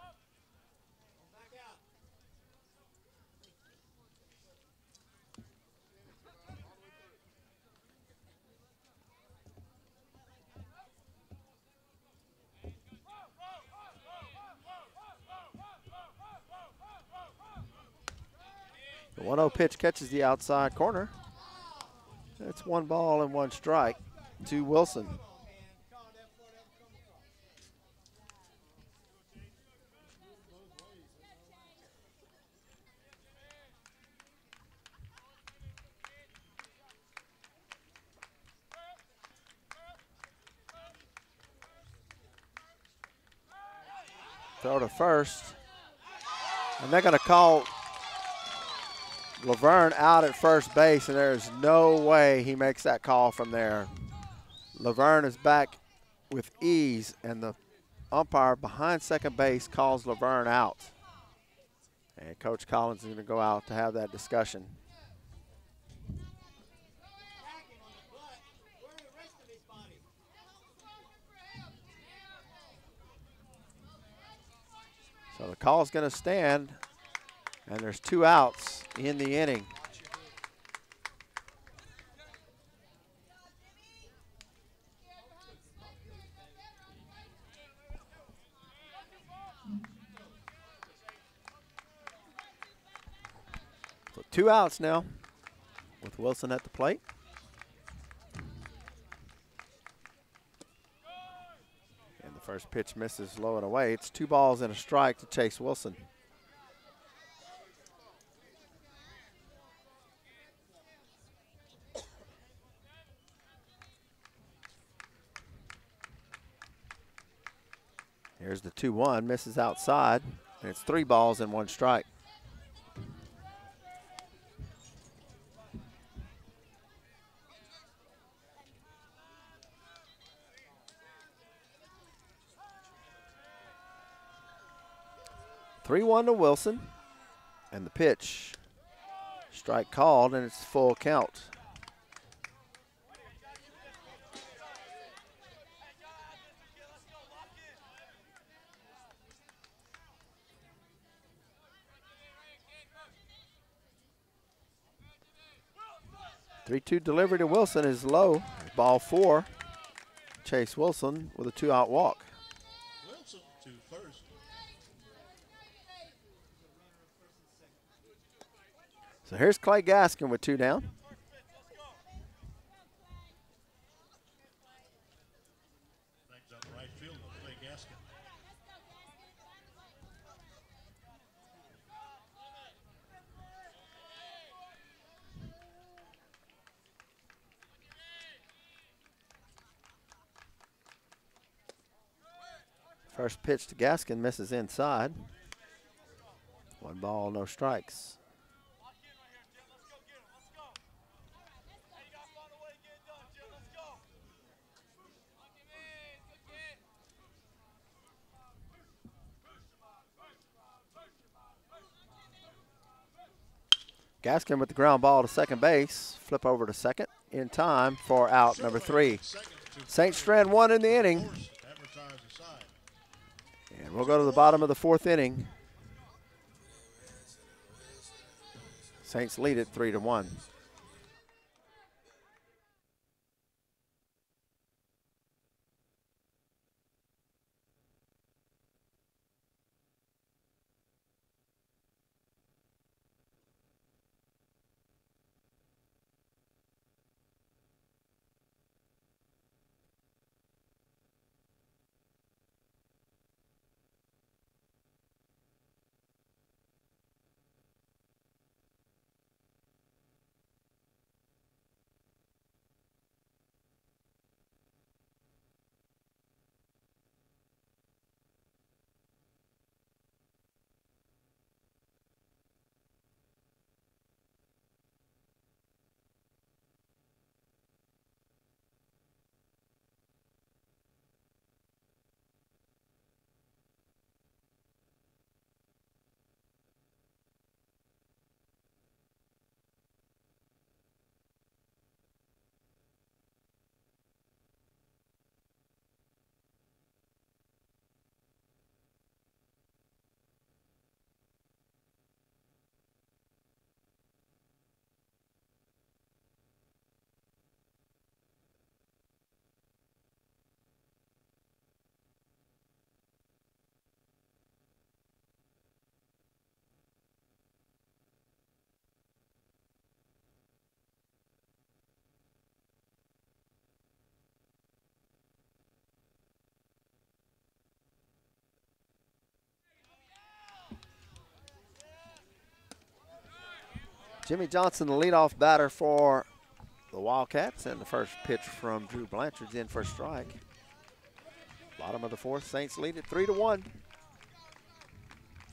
The 1-0 pitch catches the outside corner. It's 1 ball and 1 strike to Wilson. Throw to first. And they're going to call Laverne out at first base, and there's no way he makes that call from there. Laverne is back with ease, and the umpire behind second base calls Laverne out. And Coach Collins is going to go out to have that discussion. So the call is going to stand, and there's 2 outs in the inning. So 2 outs now with Wilson at the plate. First pitch misses low and away. It's 2 balls and a strike to Chase Wilson. Here's the 2-1, misses outside, and it's 3 balls and 1 strike. (3-1) to Wilson, and the pitch. Strike called, and it's full count. (3-2) delivery to Wilson is low. Ball 4. Chase Wilson with a 2-out walk. Wilson to first. So here's Clay Gaskin with 2 down. Brings up right fielder, Clay Gaskin. First pitch to Gaskin misses inside. 1 ball, no strikes. Gaskin with the ground ball to second base. Flip over to second in time for out number 3. St. Strand 1 in the inning. And we'll go to the bottom of the 4th inning. Saints lead it 3-1. Jimmy Johnson, the leadoff batter for the Wildcats, and the first pitch from Drew Blanchard's in for a strike. Bottom of the fourth, Saints lead it 3-1.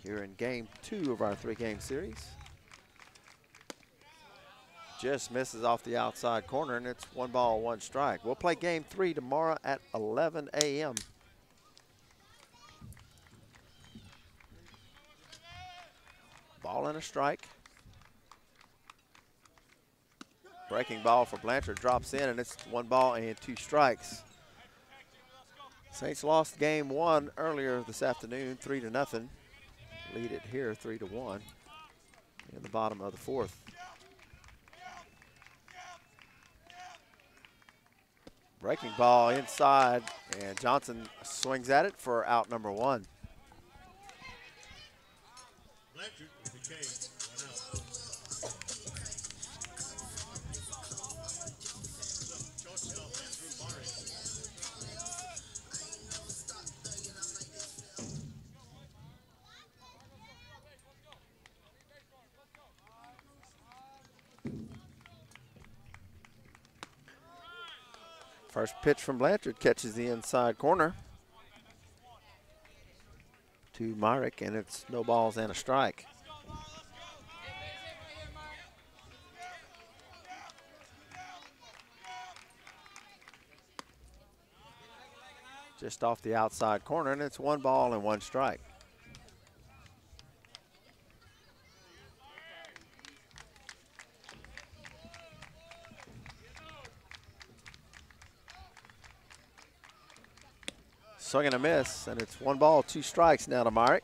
Here in game 2 of our 3-game series. Just misses off the outside corner, and it's 1 ball, 1 strike. We'll play game 3 tomorrow at 11 a.m. Ball and a strike. Breaking ball for Blanchard drops in, and it's 1 ball and 2 strikes. Saints lost game 1 earlier this afternoon, 3-0. Lead it here 3-1 in the bottom of the fourth. Breaking ball inside, and Johnson swings at it for out number 1. Blanchard with the K, 1 out. Shortstop Andrew Murray. First pitch from Blanchard catches the inside corner to Myrick, and it's no balls and a strike. Just off the outside corner, and it's 1 ball and 1 strike. Swing and a miss, and it's 1 ball, 2 strikes now to Myrick.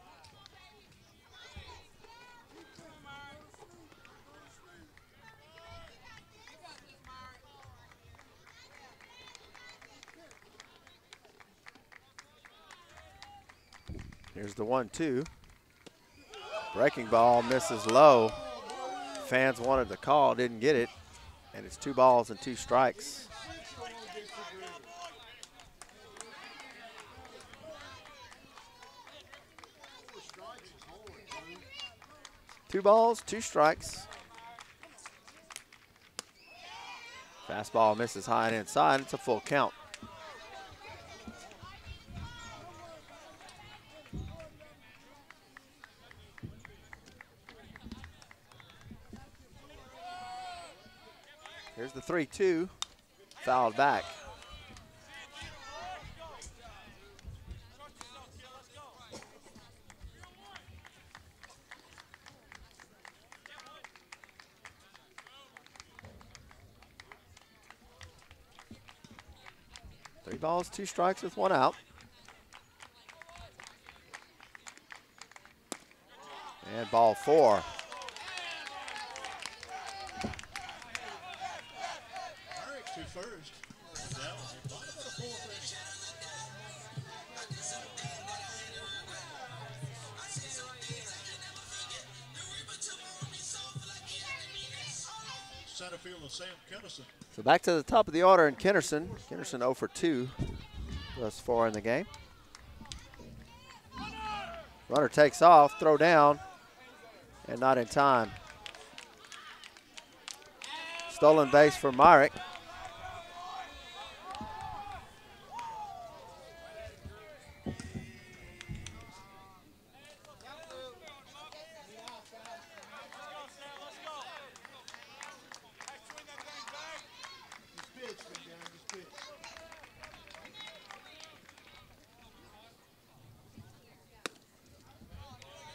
Here's the 1-2. Breaking ball misses low. Fans wanted the call, didn't get it, and it's 2 balls and 2 strikes. Two balls, 2 strikes. Fastball misses high and inside. It's a full count. Here's the 3-2, fouled back. Three balls, 2 strikes with 1 out. And ball 4. To first. Down at bottom of the fourth. Center fielder Sam Kennison. So back to the top of the order in Kennerson. Kennerson 0 for 2 thus far in the game. Runner takes off, throw down, and not in time. Stolen base for Myrick.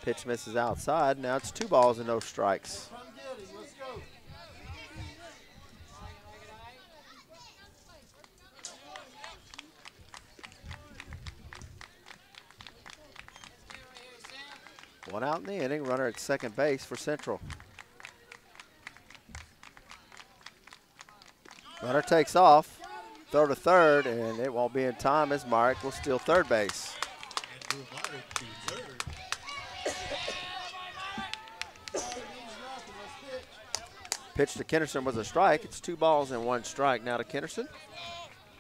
Pitch misses outside. Now it's 2 balls and no strikes. One out in the inning. Runner at second base for Central. Runner takes off. Throw to third, and it won't be in time as Myrick will steal third base. Andrew Myrick to third. Pitch to Kennerson was a strike. It's 2 balls and 1 strike now to Kennerson.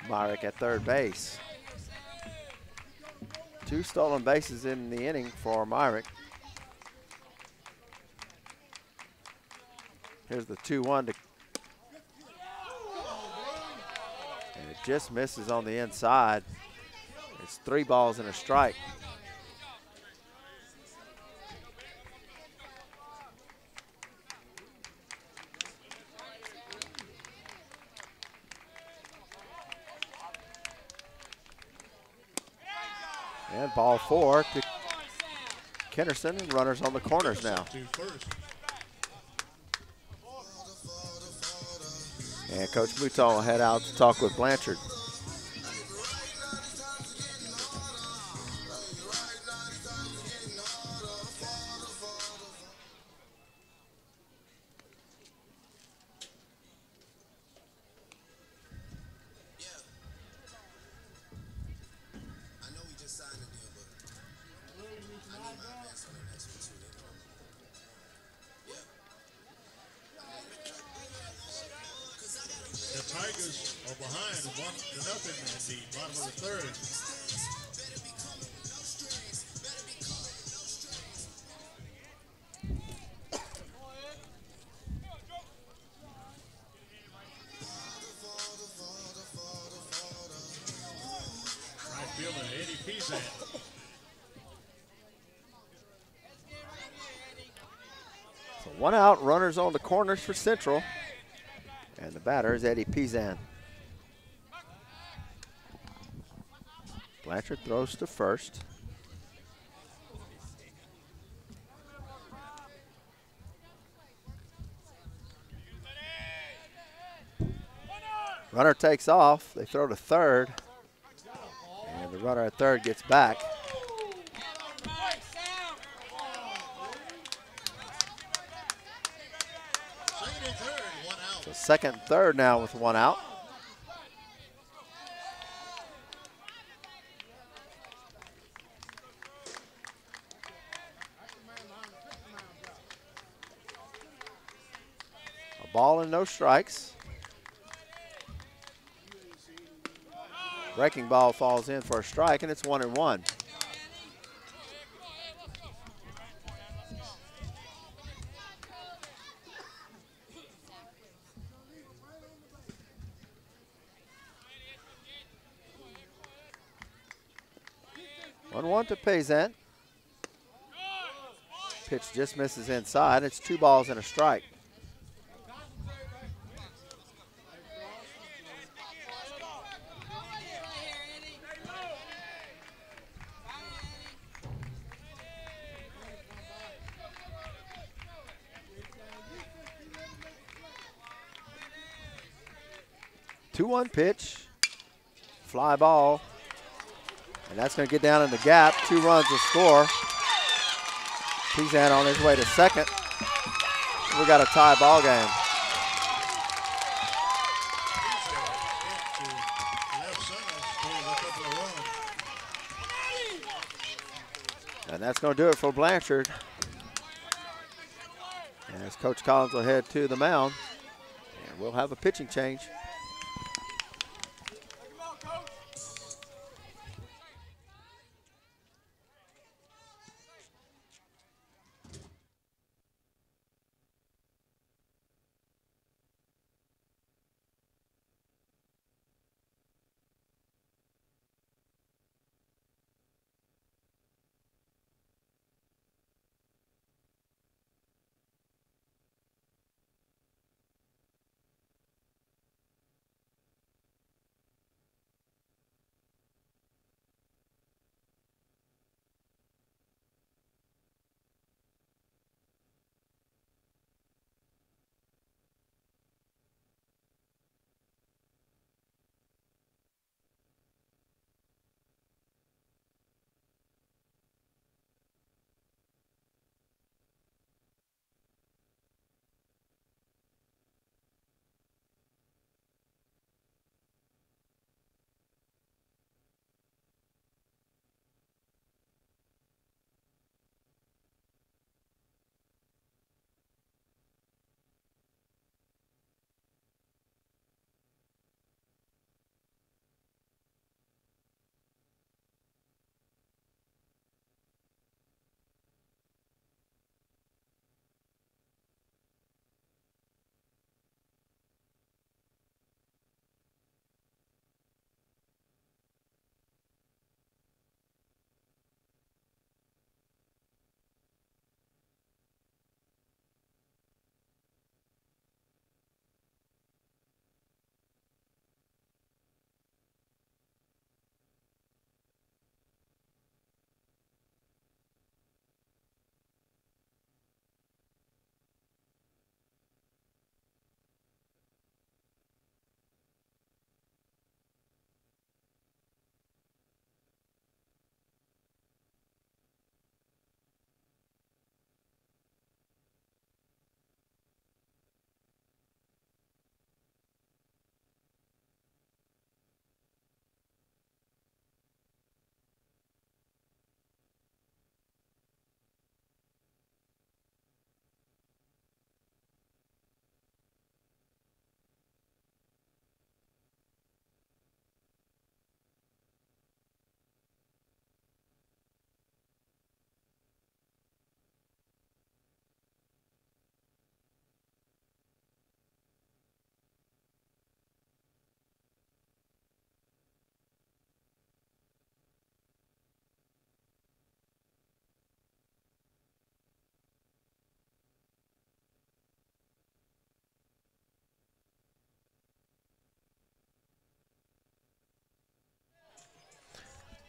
Myrick at third base. 2 stolen bases in the inning for Myrick. Here's the 2-1 to, and it just misses on the inside. It's 3 balls and a strike. And ball 4 to Kennerson, and runners on the corners now. And Coach Mouton will head out to talk with Blanchard. The Tigers are behind 1-0 in the bottom of the third. Right fielder Eddie Pizan. So 1 out, runners on the corners for Central. And the batter is Eddie Pizan. Blanchard throws to first. Runner takes off. They throw to third. And the runner at third gets back. Second and third, 1 out. So second and third now with 1 out. A ball and no strikes. Breaking ball falls in for a strike, and it's 1-1. One to Payzant. Pitch just misses inside. It's 2 balls and a strike. Two-one pitch, fly ball, and that's going to get down in the gap. 2 runs to score. Pizan on his way to second. We got a tie ball game. And that's going to do it for Blanchard. As Coach Collins will head to the mound, and we'll have a pitching change.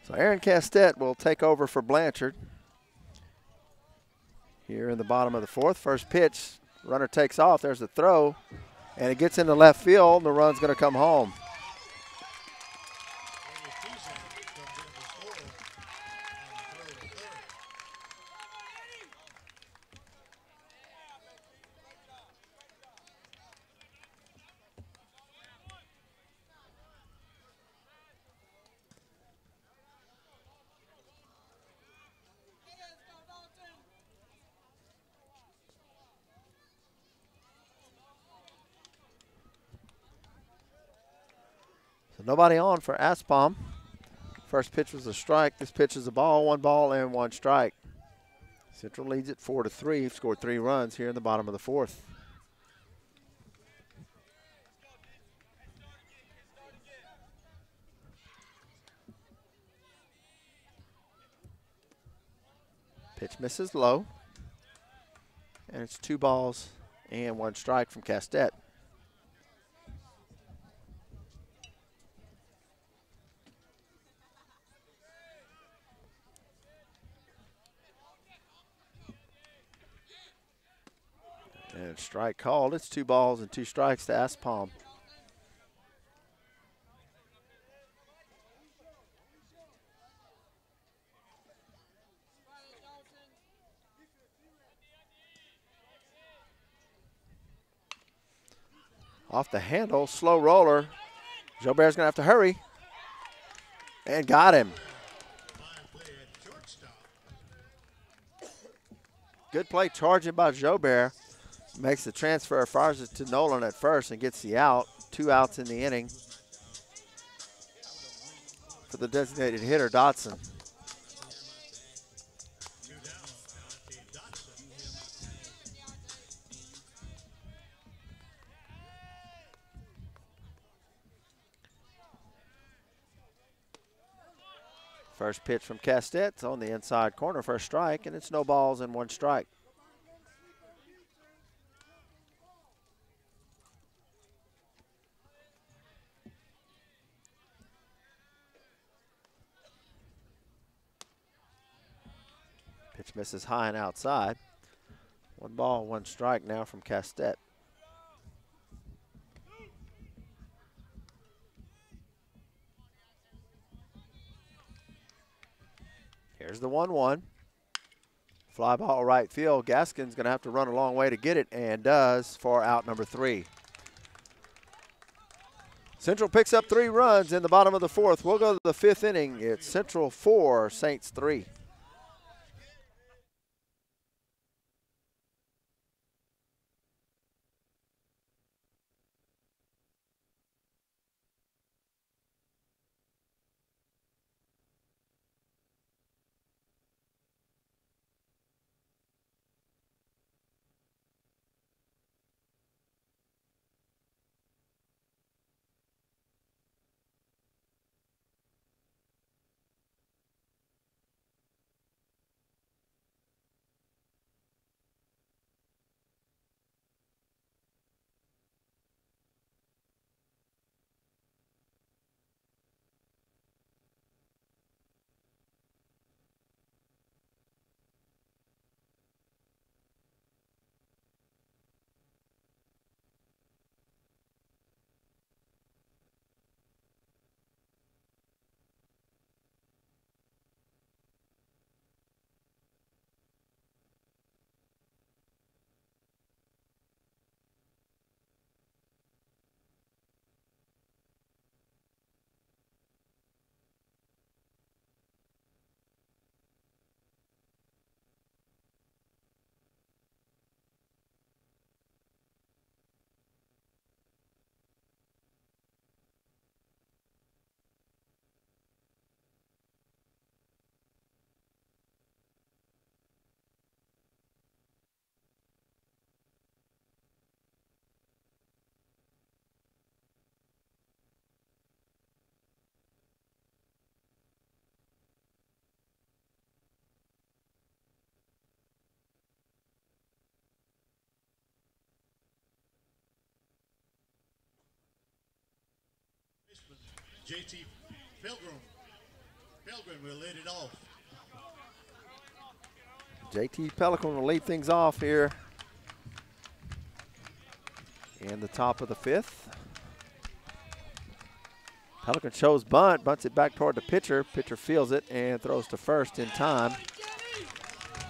So Aaron Castett will take over for Blanchard here in the bottom of the fourth. First pitch, runner takes off. There's a throw, and it gets into left field, and the run's going to come home. So nobody on for Aspam. First pitch was a strike. This pitch is a ball, 1 ball and 1 strike. Central leads it 4-3. Scored 3 runs here in the bottom of the fourth. Pitch misses low. And it's 2 balls and 1 strike from Castett. And strike called. It's 2 balls and 2 strikes to Aspam. Off the handle, slow roller. Jobert's going to have to hurry. And got him. Good play charging by Jobert. Makes the transfer, fires it to Nolan at first and gets the out. 2 outs in the inning for the designated hitter, Dotson. First pitch from Castet's on the inside corner for a strike, and it's no balls and 1 strike. Pitch misses high and outside. 1 ball, 1 strike now from Castett. Here's the 1-1. Fly ball right field. Gaskin's going to have to run a long way to get it, and does for out number 3. Central picks up 3 runs in the bottom of the fourth. We'll go to the 5th inning. It's Central 4, Saints 3. JT Pilgrim. Pilgrim will lead it off. JT Pelican will lead things off here in the top of the 5th. Pelican shows bunt, bunts it back toward the pitcher. Pitcher feels it and throws to first in time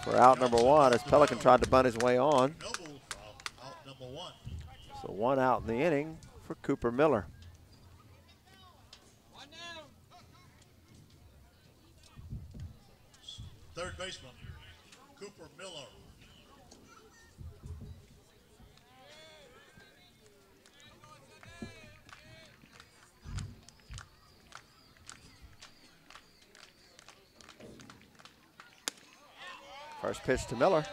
for out number 1 as Pelican tried to bunt his way on. Noble out number 1. So 1 out in the inning for Cooper Miller. Third baseman, Cooper Miller. First pitch to Miller.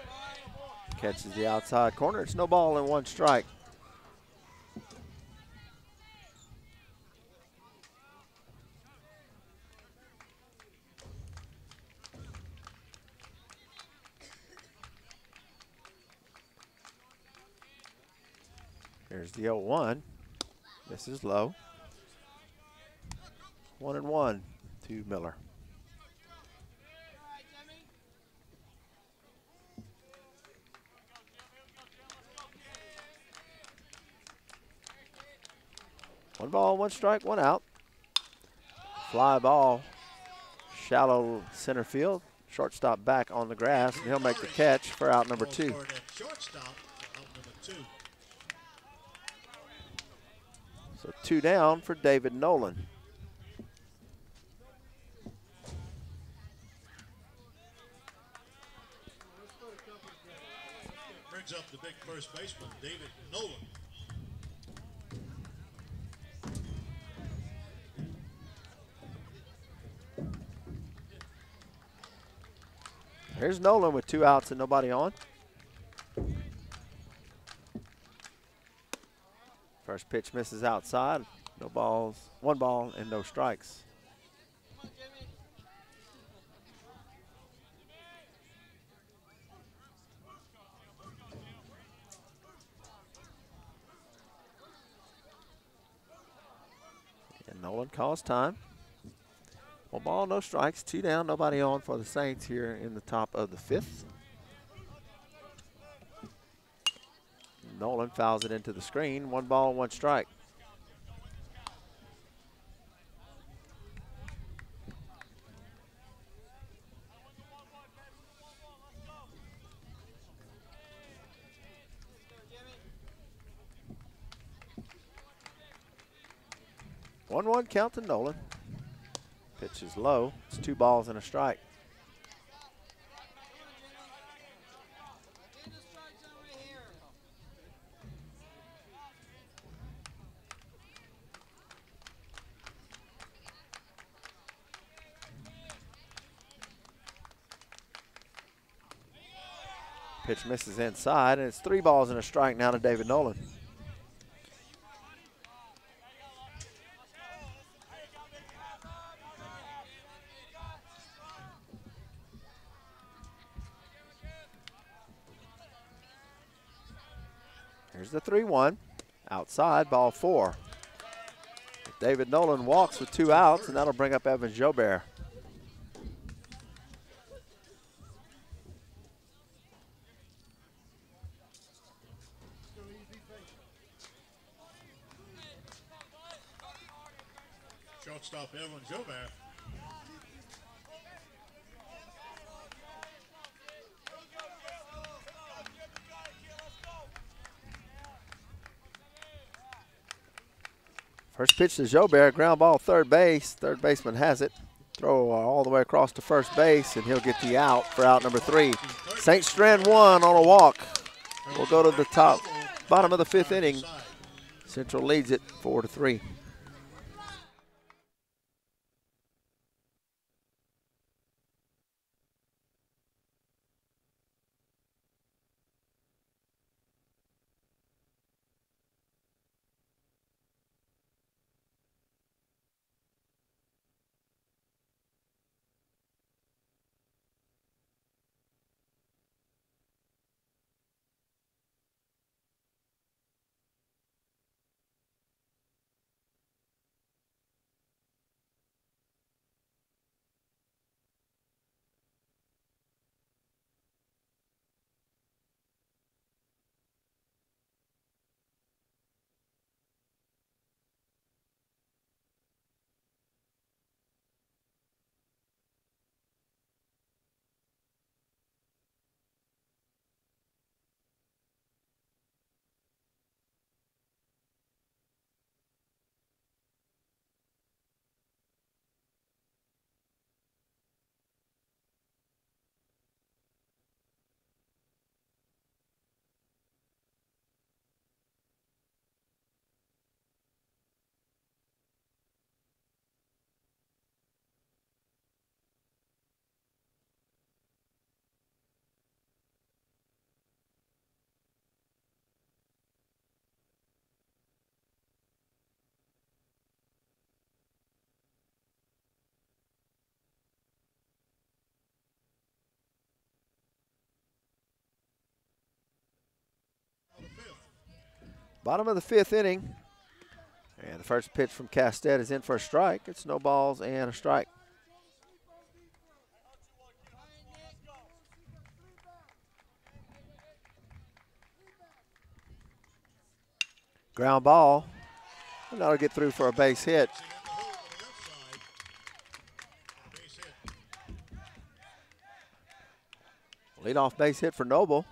Catches the outside corner. It's no ball and 1 strike. Here's the 0-1. This is low. 1-1 to Miller. One ball, 1 strike, 1 out. Fly ball, shallow center field. Shortstop back on the grass, and he'll make the catch for out number 2. Shortstop, out number 2. So 2 down for David Nolan. Brings up the big first baseman, David Nolan. Here's Nolan with 2 outs and nobody on. First pitch misses outside. No balls, 1 ball and no strikes. And Nolan calls time. 1 ball, no strikes, 2 down, nobody on for the Saints here in the top of the 5th. Nolan fouls it into the screen. 1 ball, 1 strike. One count to Nolan. Pitch is low. It's 2 balls and a strike. Pitch misses inside, and it's 3 balls and a strike now to David Nolan. Here's the 3-1. Outside, ball 4. David Nolan walks with 2 outs, and that'll bring up Evan Jobert. Shortstop Evan Jobert. First pitch to Jobert, ground ball third base. Third baseman has it. Throw all the way across to first base, and he'll get the out for out number 3. St. Strand 1 on a walk. We'll go to the bottom of the 5th inning. Central leads it 4-3. Bottom of the 5th inning. And the first pitch from Castet is in for a strike. It's no balls and a strike. Ground ball. And that'll get through for a base hit. Leadoff base hit for Noble.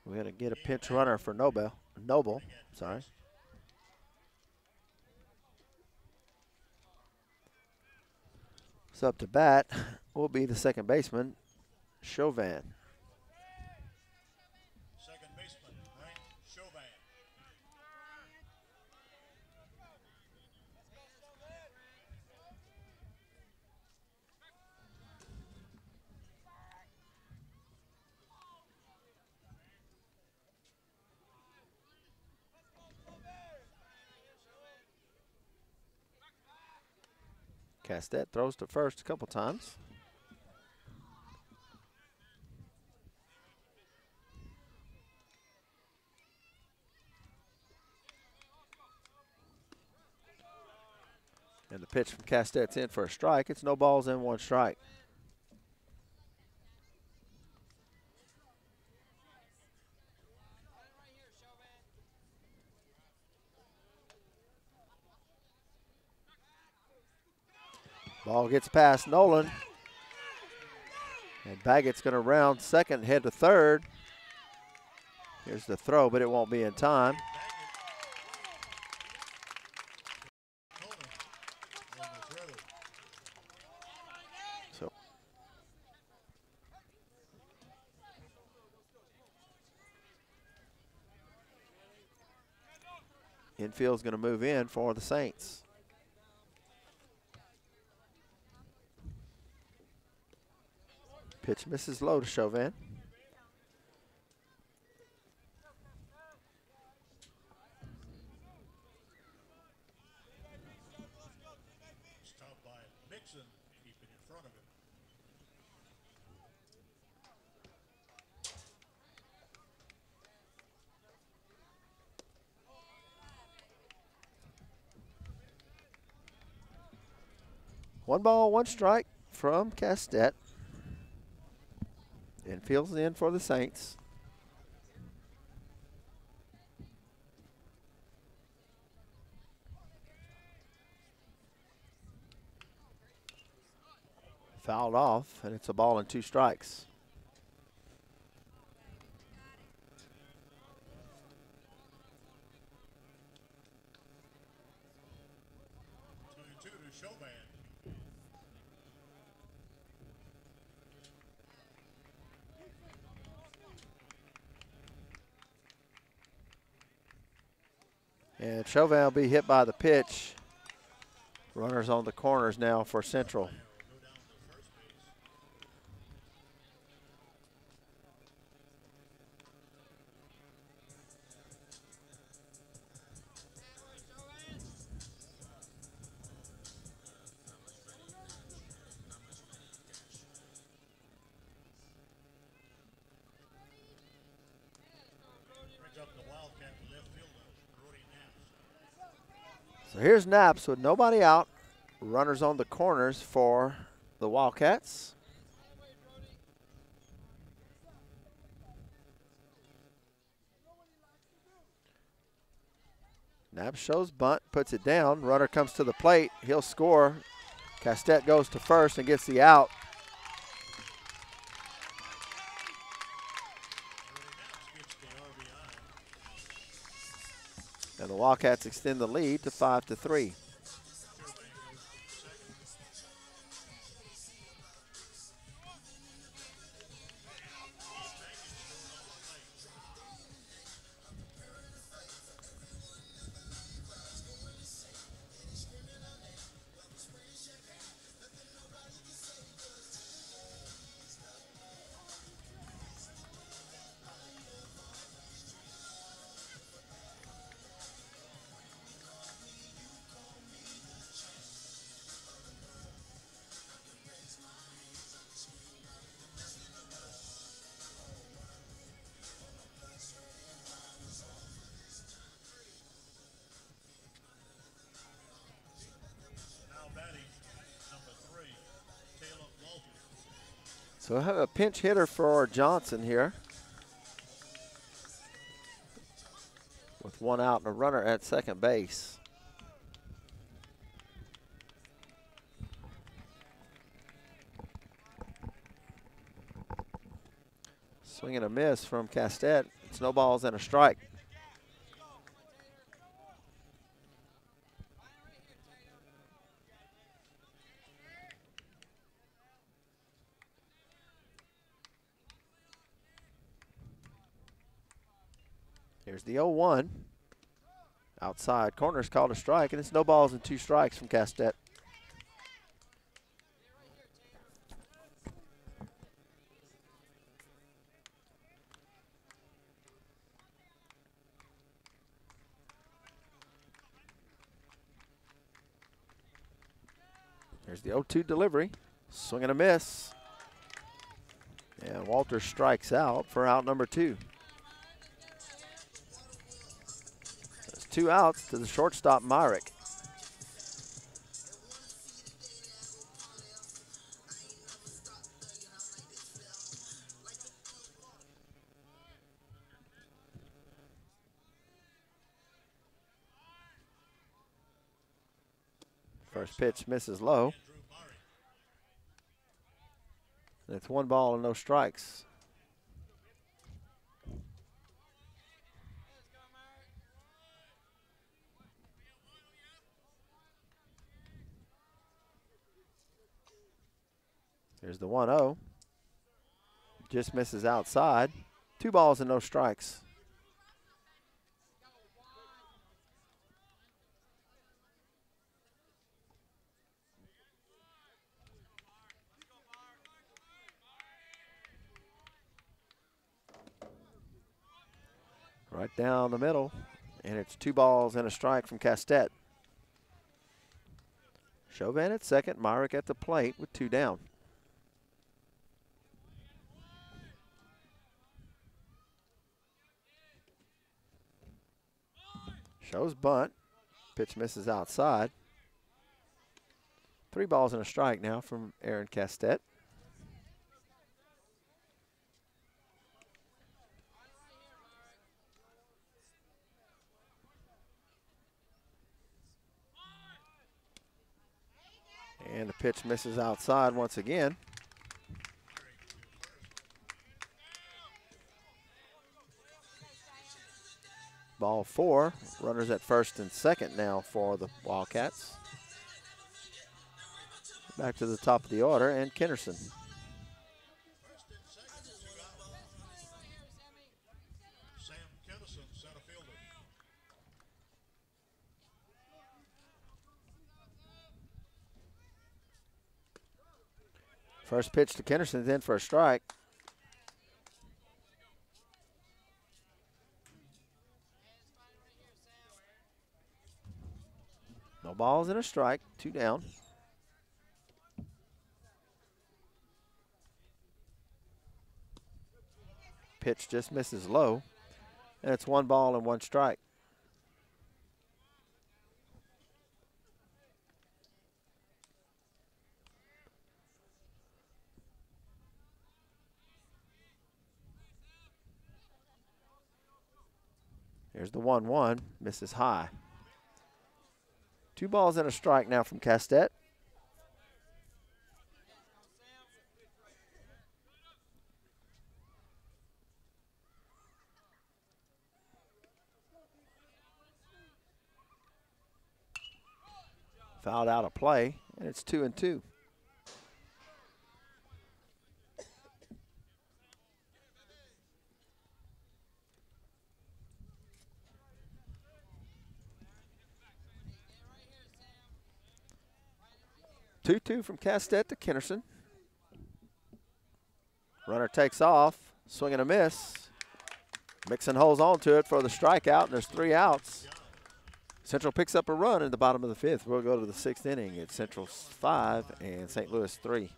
We're going to get a pinch runner for Noble. Sorry. So up to bat will be the second baseman, Chauvin. Second baseman, Frank Chauvin. Castet throws to first a couple times. And the pitch from Castet's in for a strike. It's no balls and one strike. Ball gets past Nolan. And Baggett's going to round second, head to third. Here's the throw, but it won't be in time. So infield's going to move in for the Saints. Pitch misses low to Chauvin. Stopped by Mixon, keeping in front of him. One ball, one strike from Castet. Infield's in for the Saints. Fouled off, and it's a ball and two strikes. Two to Chauvin. And Chauvin will be hit by the pitch. Runners on the corners now for Central. So here's Naps with nobody out. Runners on the corners for the Wildcats. Naps shows bunt, puts it down. Runner comes to the plate. He'll score. Castet goes to first and gets the out. And the Wildcats extend the lead to 5-3. So we'll have a pinch hitter for Johnson here, with one out and a runner at second base. Swing and a miss from Castet. It's no balls and a strike. Here's the 0-1. Outside corner's called a strike, and it's no balls and 2 strikes from Castet. Here's the 0-2 delivery. Swing and a miss. And Walter strikes out for out number 2. There's 2 outs to the shortstop, Myrick. First pitch misses low. It's 1 ball and no strikes. Here's the 1-0. Just misses outside. 2 balls and no strikes. Right down the middle, and it's 2 balls and a strike from Castet. Chauvin at second, Myrick at the plate with 2 down. Shows bunt. Pitch misses outside. 3 balls and a strike now from Aaron Castet. And the pitch misses outside once again. Ball 4. Runners at first and second now for the Wildcats. Back to the top of the order, and Kennerson. First pitch to Kennerson's in for a strike. No balls and a strike, 2 down. Pitch just misses low, and it's 1 ball and 1 strike. Here's the 1-1, misses high. 2 balls and a strike now from Castet. Fouled out of play, and it's 2-2. Two from Castet to Kennerson. Runner takes off, swing and a miss. Mixon holds on to it for the strikeout, and there's 3 outs. Central picks up a run in the bottom of the 5th. We'll go to the 6th inning. It's Central's 5 and St. Louis 3.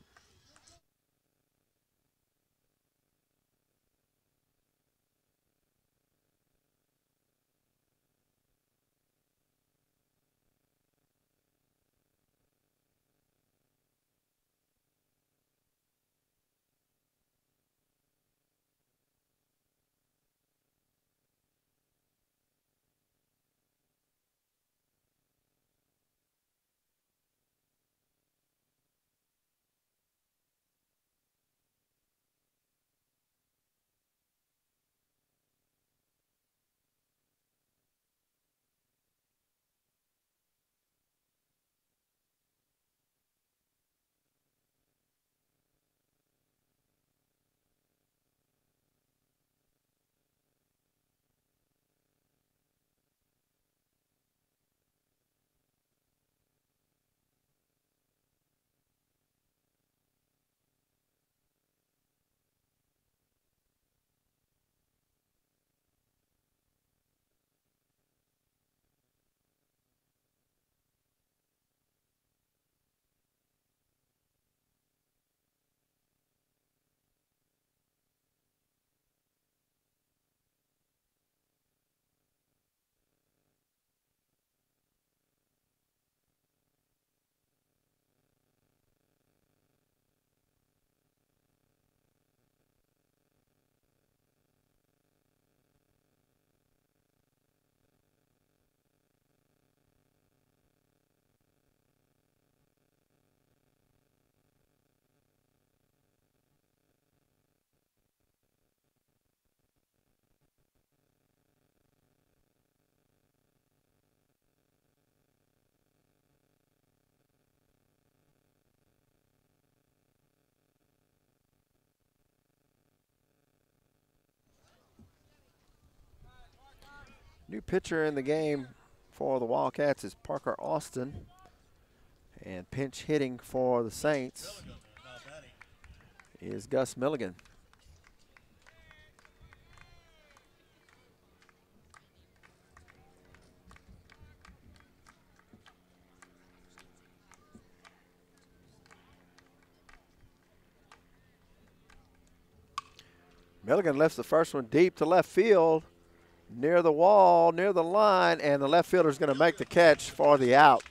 New pitcher in the game for the Wildcats is Parker Austin. And pinch hitting for the Saints is Gus Milligan. Milligan lifts the first one deep to left field, near the wall, near the line, and the left fielder is going to make the catch for the out.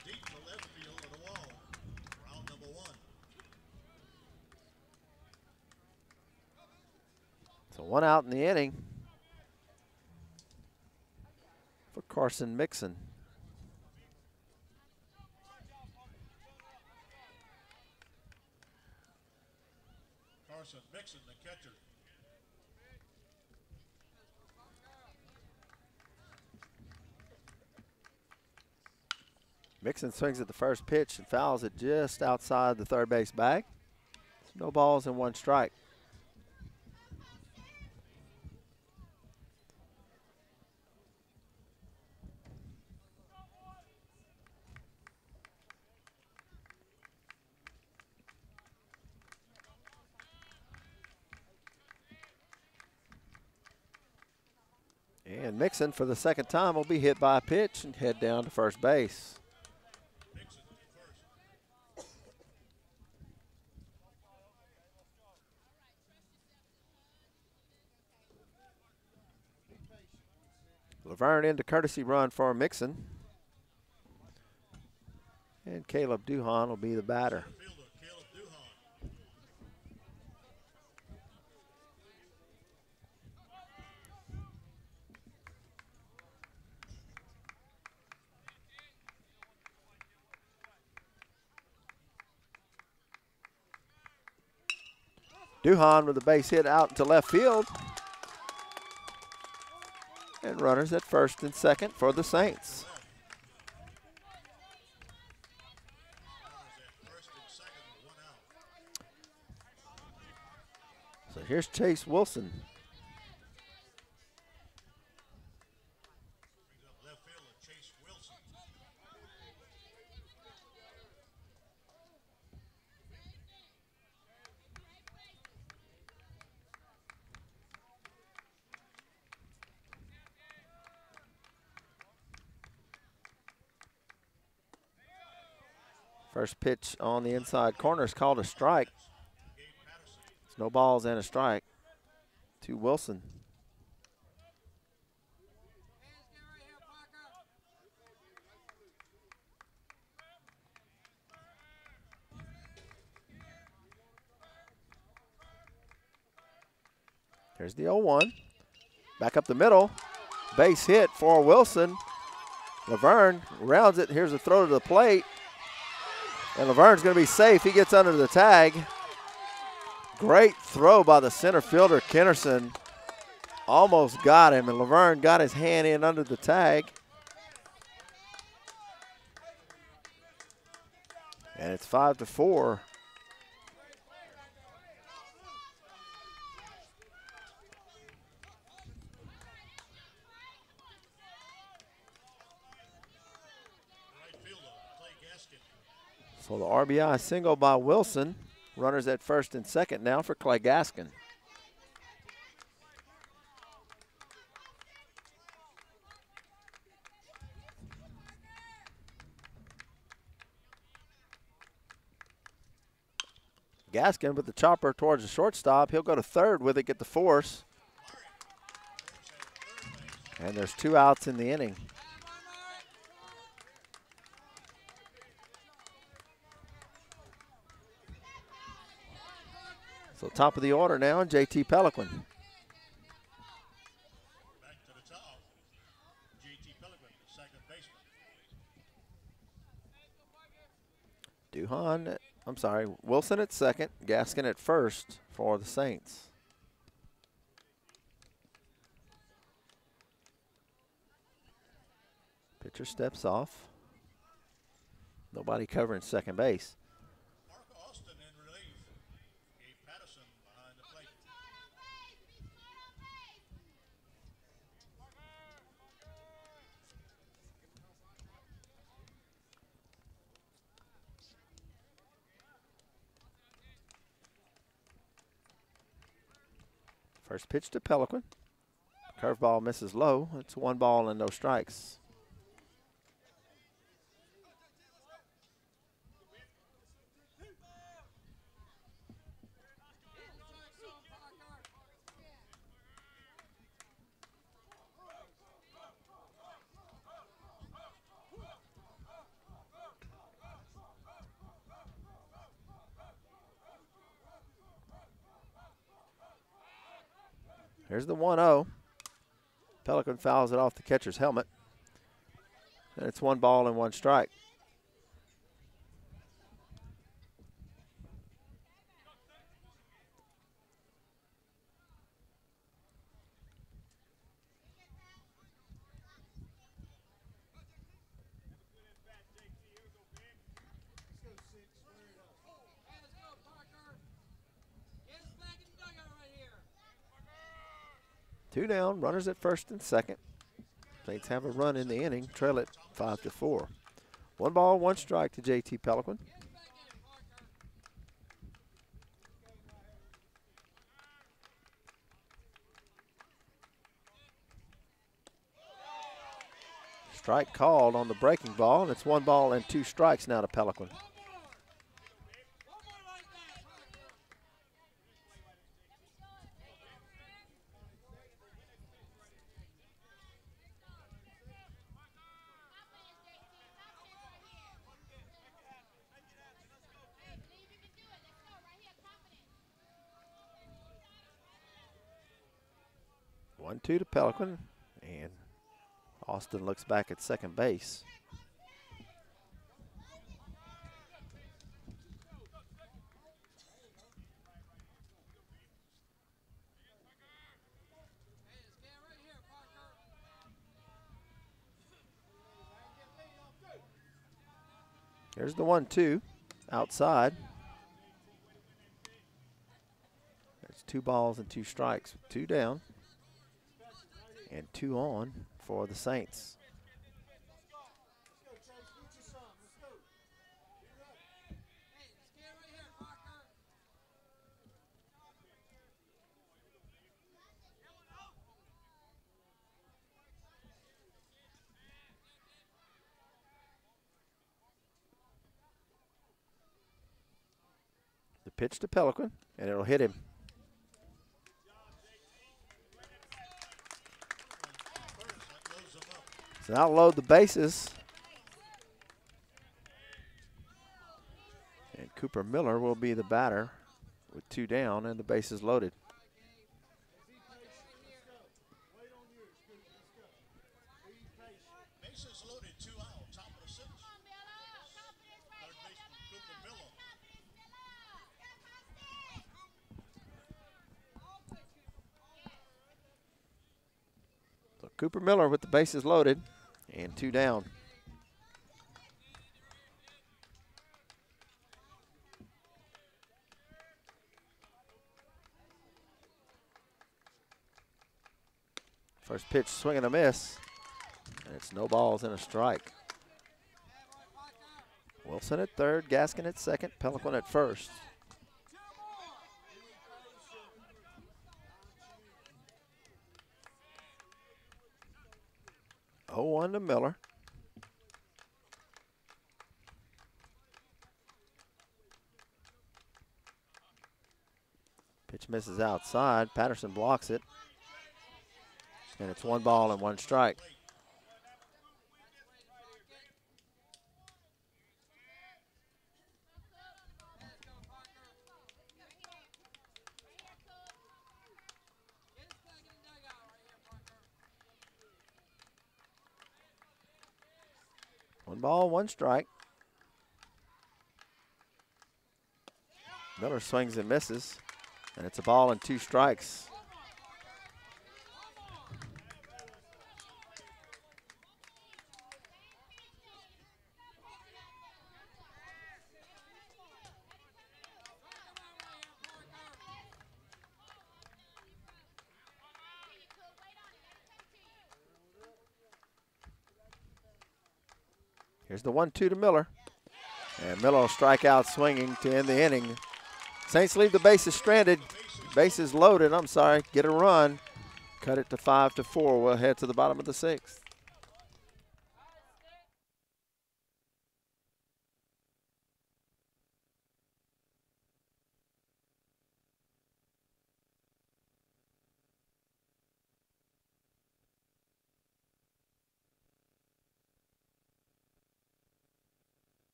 So 1 out in the inning for Carson Mixon. Carson Mixon, the catcher. Mixon swings at the first pitch and fouls it just outside the third base bag. No balls and 1 strike. And Mixon, for the second time, will be hit by a pitch and head down to first base. Laverne into courtesy run for Mixon. And Caleb Duhan will be the batter. Duhan with a base hit out to left field. And runners at first and second for the Saints. So here's Chase Wilson. First pitch on the inside corner is called a strike. It's no balls and a strike to Wilson. Here's the 0-1. Back up the middle. Base hit for Wilson. Laverne rounds it. Here's a throw to the plate. And Laverne's going to be safe. He gets under the tag. Great throw by the center fielder, Kennerson. Almost got him, and Laverne got his hand in under the tag. And it's 5-4. So the RBI single by Wilson. Runners at first and second now for Clay Gaskin. Gaskin with the chopper towards the shortstop. He'll go to third with it, get the force. And there's 2 outs in the inning. So top of the order now, JT Pelican. Back to the top. JT Pelican, the second baseman. Wilson at second, Gaskin at first for the Saints. Pitcher steps off. Nobody covering second base. First pitch to Pelican. Curveball misses low. It's 1 ball and no strikes. Here's the 1-0. Pelican fouls it off the catcher's helmet. And it's 1 ball and 1 strike. Two down, runners at first and second. Saints have a run in the inning, trail it 5-4. 1 ball, 1 strike to JT Pelican. Strike called on the breaking ball, and it's 1 ball and 2 strikes now to Pelican. One-two to Pelican, and Austin looks back at second base. Here's the 1-2 outside. That's 2 balls and 2 strikes, 2 down. And 2 on for the Saints. The pitch to Pelican, and it'll hit him. So now load the bases. And Cooper Miller will be the batter with 2 down and the bases loaded. Bases loaded, 2 out, top of the 6th. Third baseman Cooper Miller. So Cooper Miller with the bases loaded and 2 down. First pitch, swing and a miss. And it's no balls and a strike. Wilson at third, Gaskin at second, Pelican at first. Oh, 1 to Miller. Pitch misses outside. Patterson blocks it. And it's 1 ball and 1 strike. One ball, 1 strike. Miller swings and misses, and it's a ball and 2 strikes. Here's the 1-2 to Miller. And Miller will strike out swinging to end the inning. Saints leave the bases stranded. bases loaded. I'm sorry. Get a run. Cut it to 5-4. We'll head to the bottom of the 6th.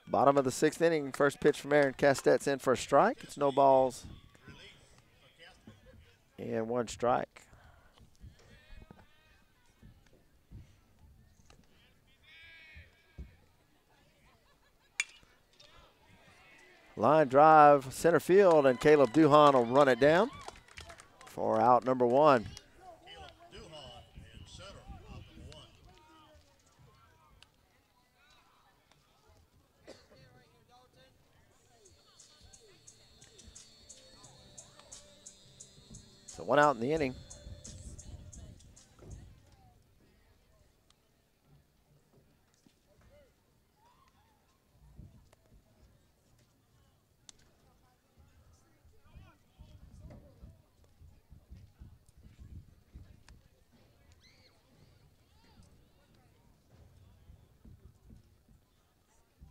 Bottom of the 6th inning. First pitch from Aaron Castette's in for a strike. It's no balls and 1 strike. Line drive, center field, and Caleb Duhan will run it down for out number 1. Caleb Duhan in center, out number 1. So 1 out in the inning.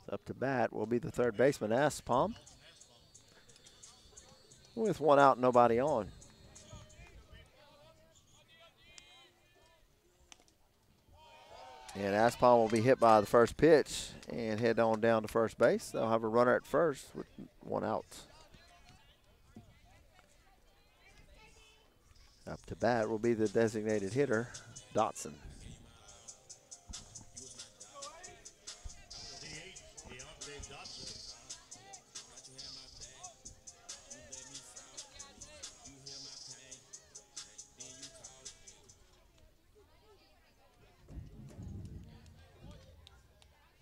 Up to bat will be the third baseman, Aspom, with 1 out, nobody on. And Aspom will be hit by the first pitch and head on down to first base. They'll have a runner at first with 1 out. Up to bat will be the designated hitter, Dotson.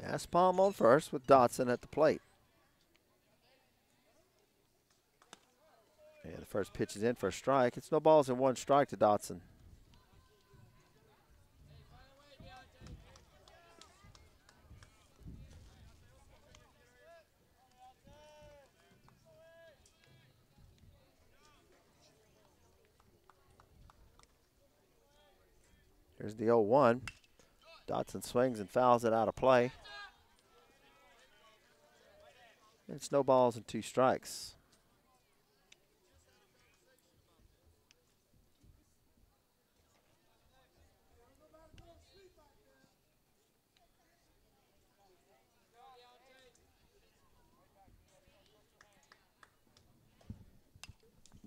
Aspom on first with Dotson at the plate. And the first pitch is in for a strike. It's no balls and 1 strike to Dotson. Here's the 0-1. Dotson swings and fouls it out of play. It's no balls and 2 strikes.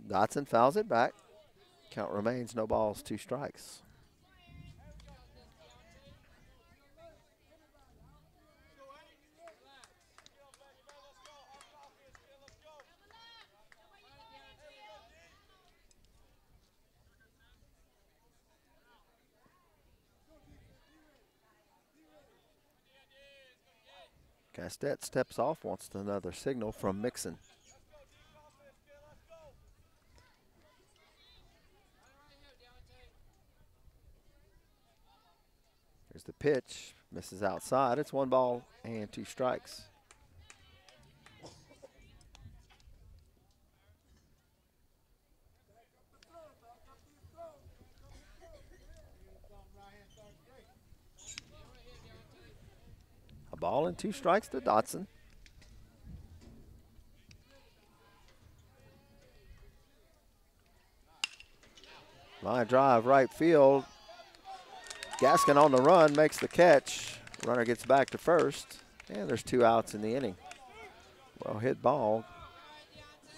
Dotson fouls it back. Count remains no balls, 2 strikes. Castette steps off, wants another signal from Mixon. Here's the pitch. Misses outside. It's 1 ball and 2 strikes. A ball and 2 strikes to Dotson. Line drive right field. Gaskin on the run makes the catch. Runner gets back to first. And there's 2 outs in the inning. Well hit ball.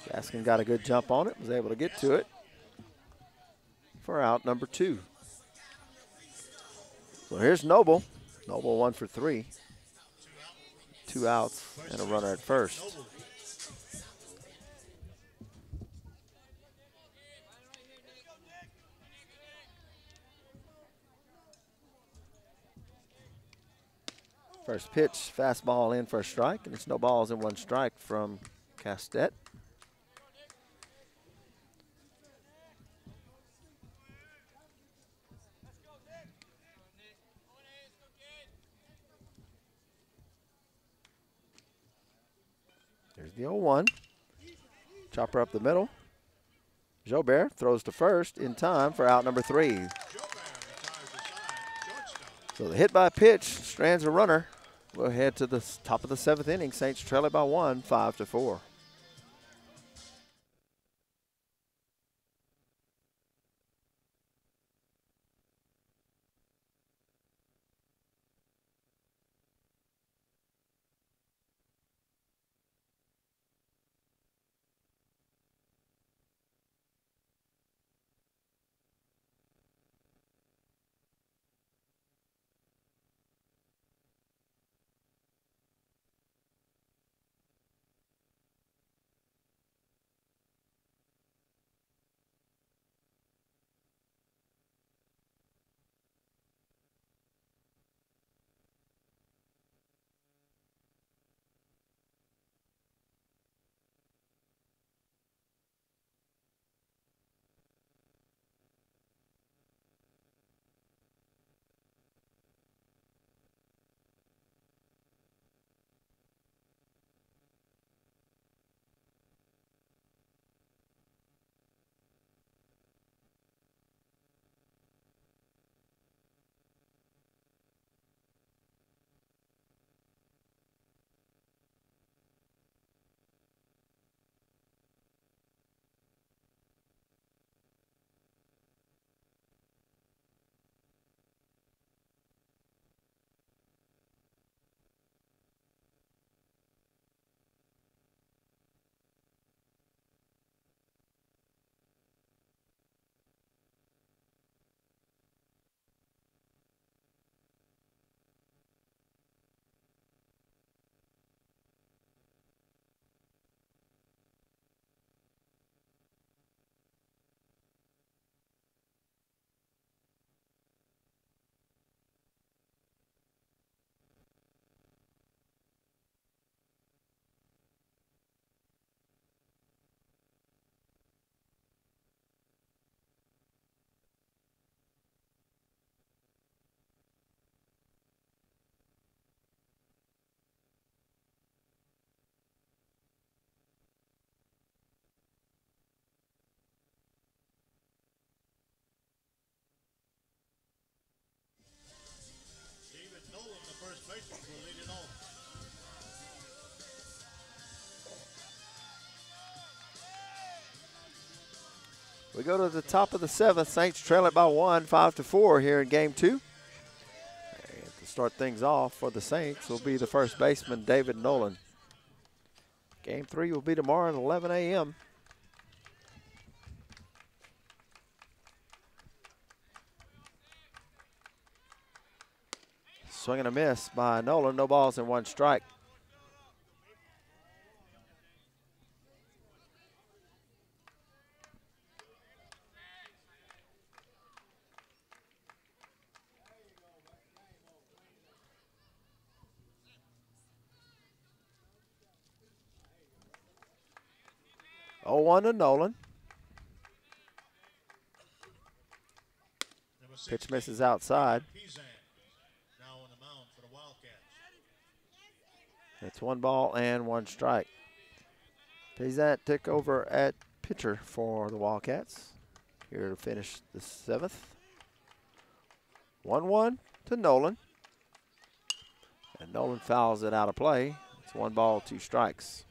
Gaskin got a good jump on it. Was able to get to it for out number 2. So here's Noble. Noble 1 for 3. 2 outs and a runner at first. First pitch, fastball in for a strike, and it's no balls and 1 strike from Castet. There's the 0-1. Chopper up the middle. Jobert throws to first in time for out number 3. So the hit by pitch strands a runner. We'll head to the top of the 7th inning. Saints trail it by 1, 5-4. We go to the top of the 7th. Saints trail it by 1, 5-4 here in game 2. And to start things off for the Saints will be the first baseman, David Nolan. Game 3 will be tomorrow at 11 a.m. Swing and a miss by Nolan. No balls and 1 strike. Oh, 1 to Nolan. Pitch misses outside. It's 1 ball and 1 strike. Payzat took over at pitcher for the Wildcats. Here to finish the 7th. 1-1 to Nolan. And Nolan fouls it out of play. It's 1 ball, 2 strikes.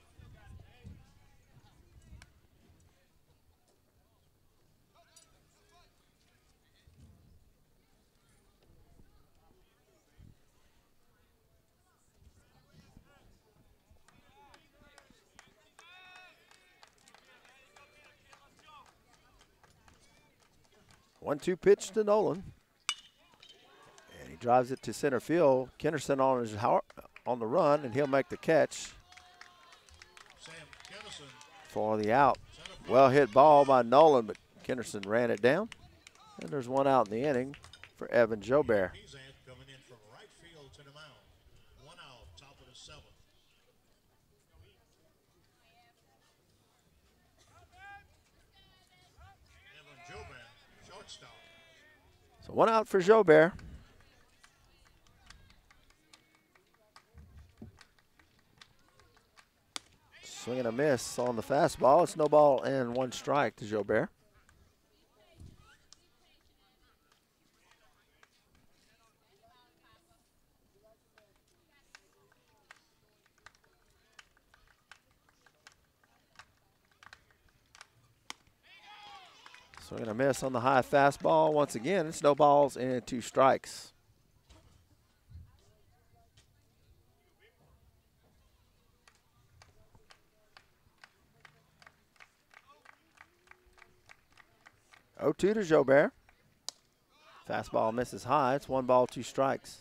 One-two pitch to Nolan. And he drives it to center field. Kennerson on the run, and he'll make the catch for the out. Well hit ball by Nolan, but Kennerson ran it down. And there's 1 out in the inning for Evan Jobert. Coming in from right field to the mound. 1 out, top of the 7th. Evan Jobert, shortstop. So 1 out for Jobert. Swing and a miss on the fastball. It's no ball and 1 strike to Jobert. Swing and a miss on the high fastball. Once again, it's no balls and 2 strikes. Oh, 2 to Jobert. Fastball misses high. It's 1 ball, 2 strikes.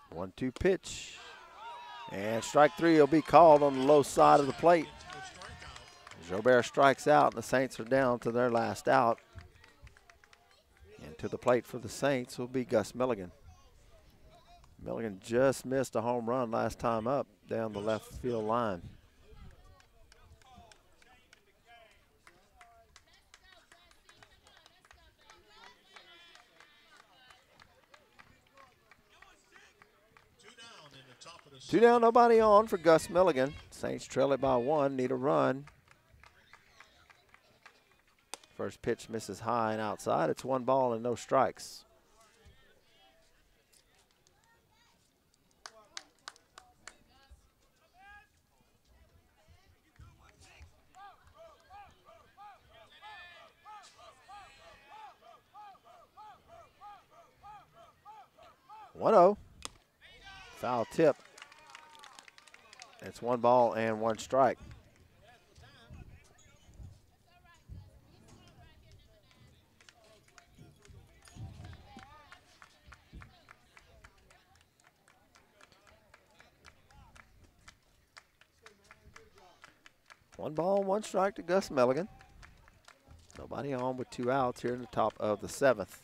One-two pitch. And strike 3 will be called on the low side of the plate. Jobert strikes out, and the Saints are down to their last out. And to the plate for the Saints will be Gus Milligan. Milligan just missed a home run last time up down the left field line. Two down, nobody on for Gus Milligan. Saints trail it by 1, need a run. First pitch misses high and outside. It's 1 ball and no strikes. One-oh. Foul tip. It's 1 ball and 1 strike. One ball, 1 strike to Gus Milligan. Nobody on with 2 outs here in the top of the 7th.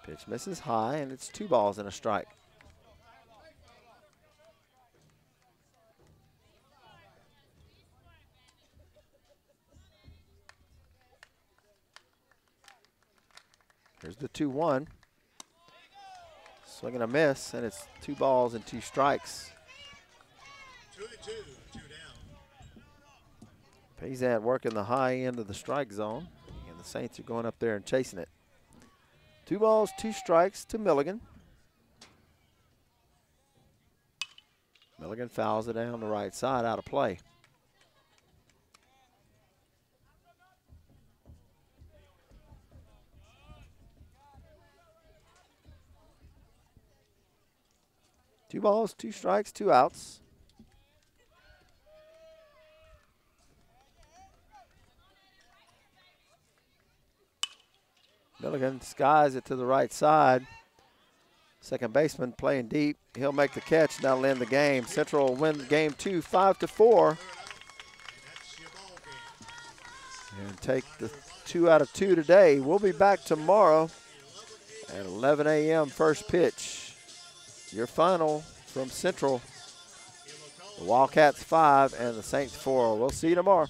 Pitch misses high, and it's 2 balls and a strike. Here's the 2-1. Swing and a miss, and it's 2 balls and 2 strikes. 2-2, 2 down. Payzat working the high end of the strike zone, and the Saints are going up there and chasing it. 2 balls, 2 strikes to Milligan. Milligan fouls it down the right side, out of play. Two balls, 2 strikes, 2 outs. Milligan skies it to the right side. Second baseman playing deep. He'll make the catch. That'll end the game. Central will win game 2, 5-4. And take the 2 out of 2 today. We'll be back tomorrow at 11 a.m. first pitch. Your final from Central. The Wildcats 5 and the Saints 4. We'll see you tomorrow.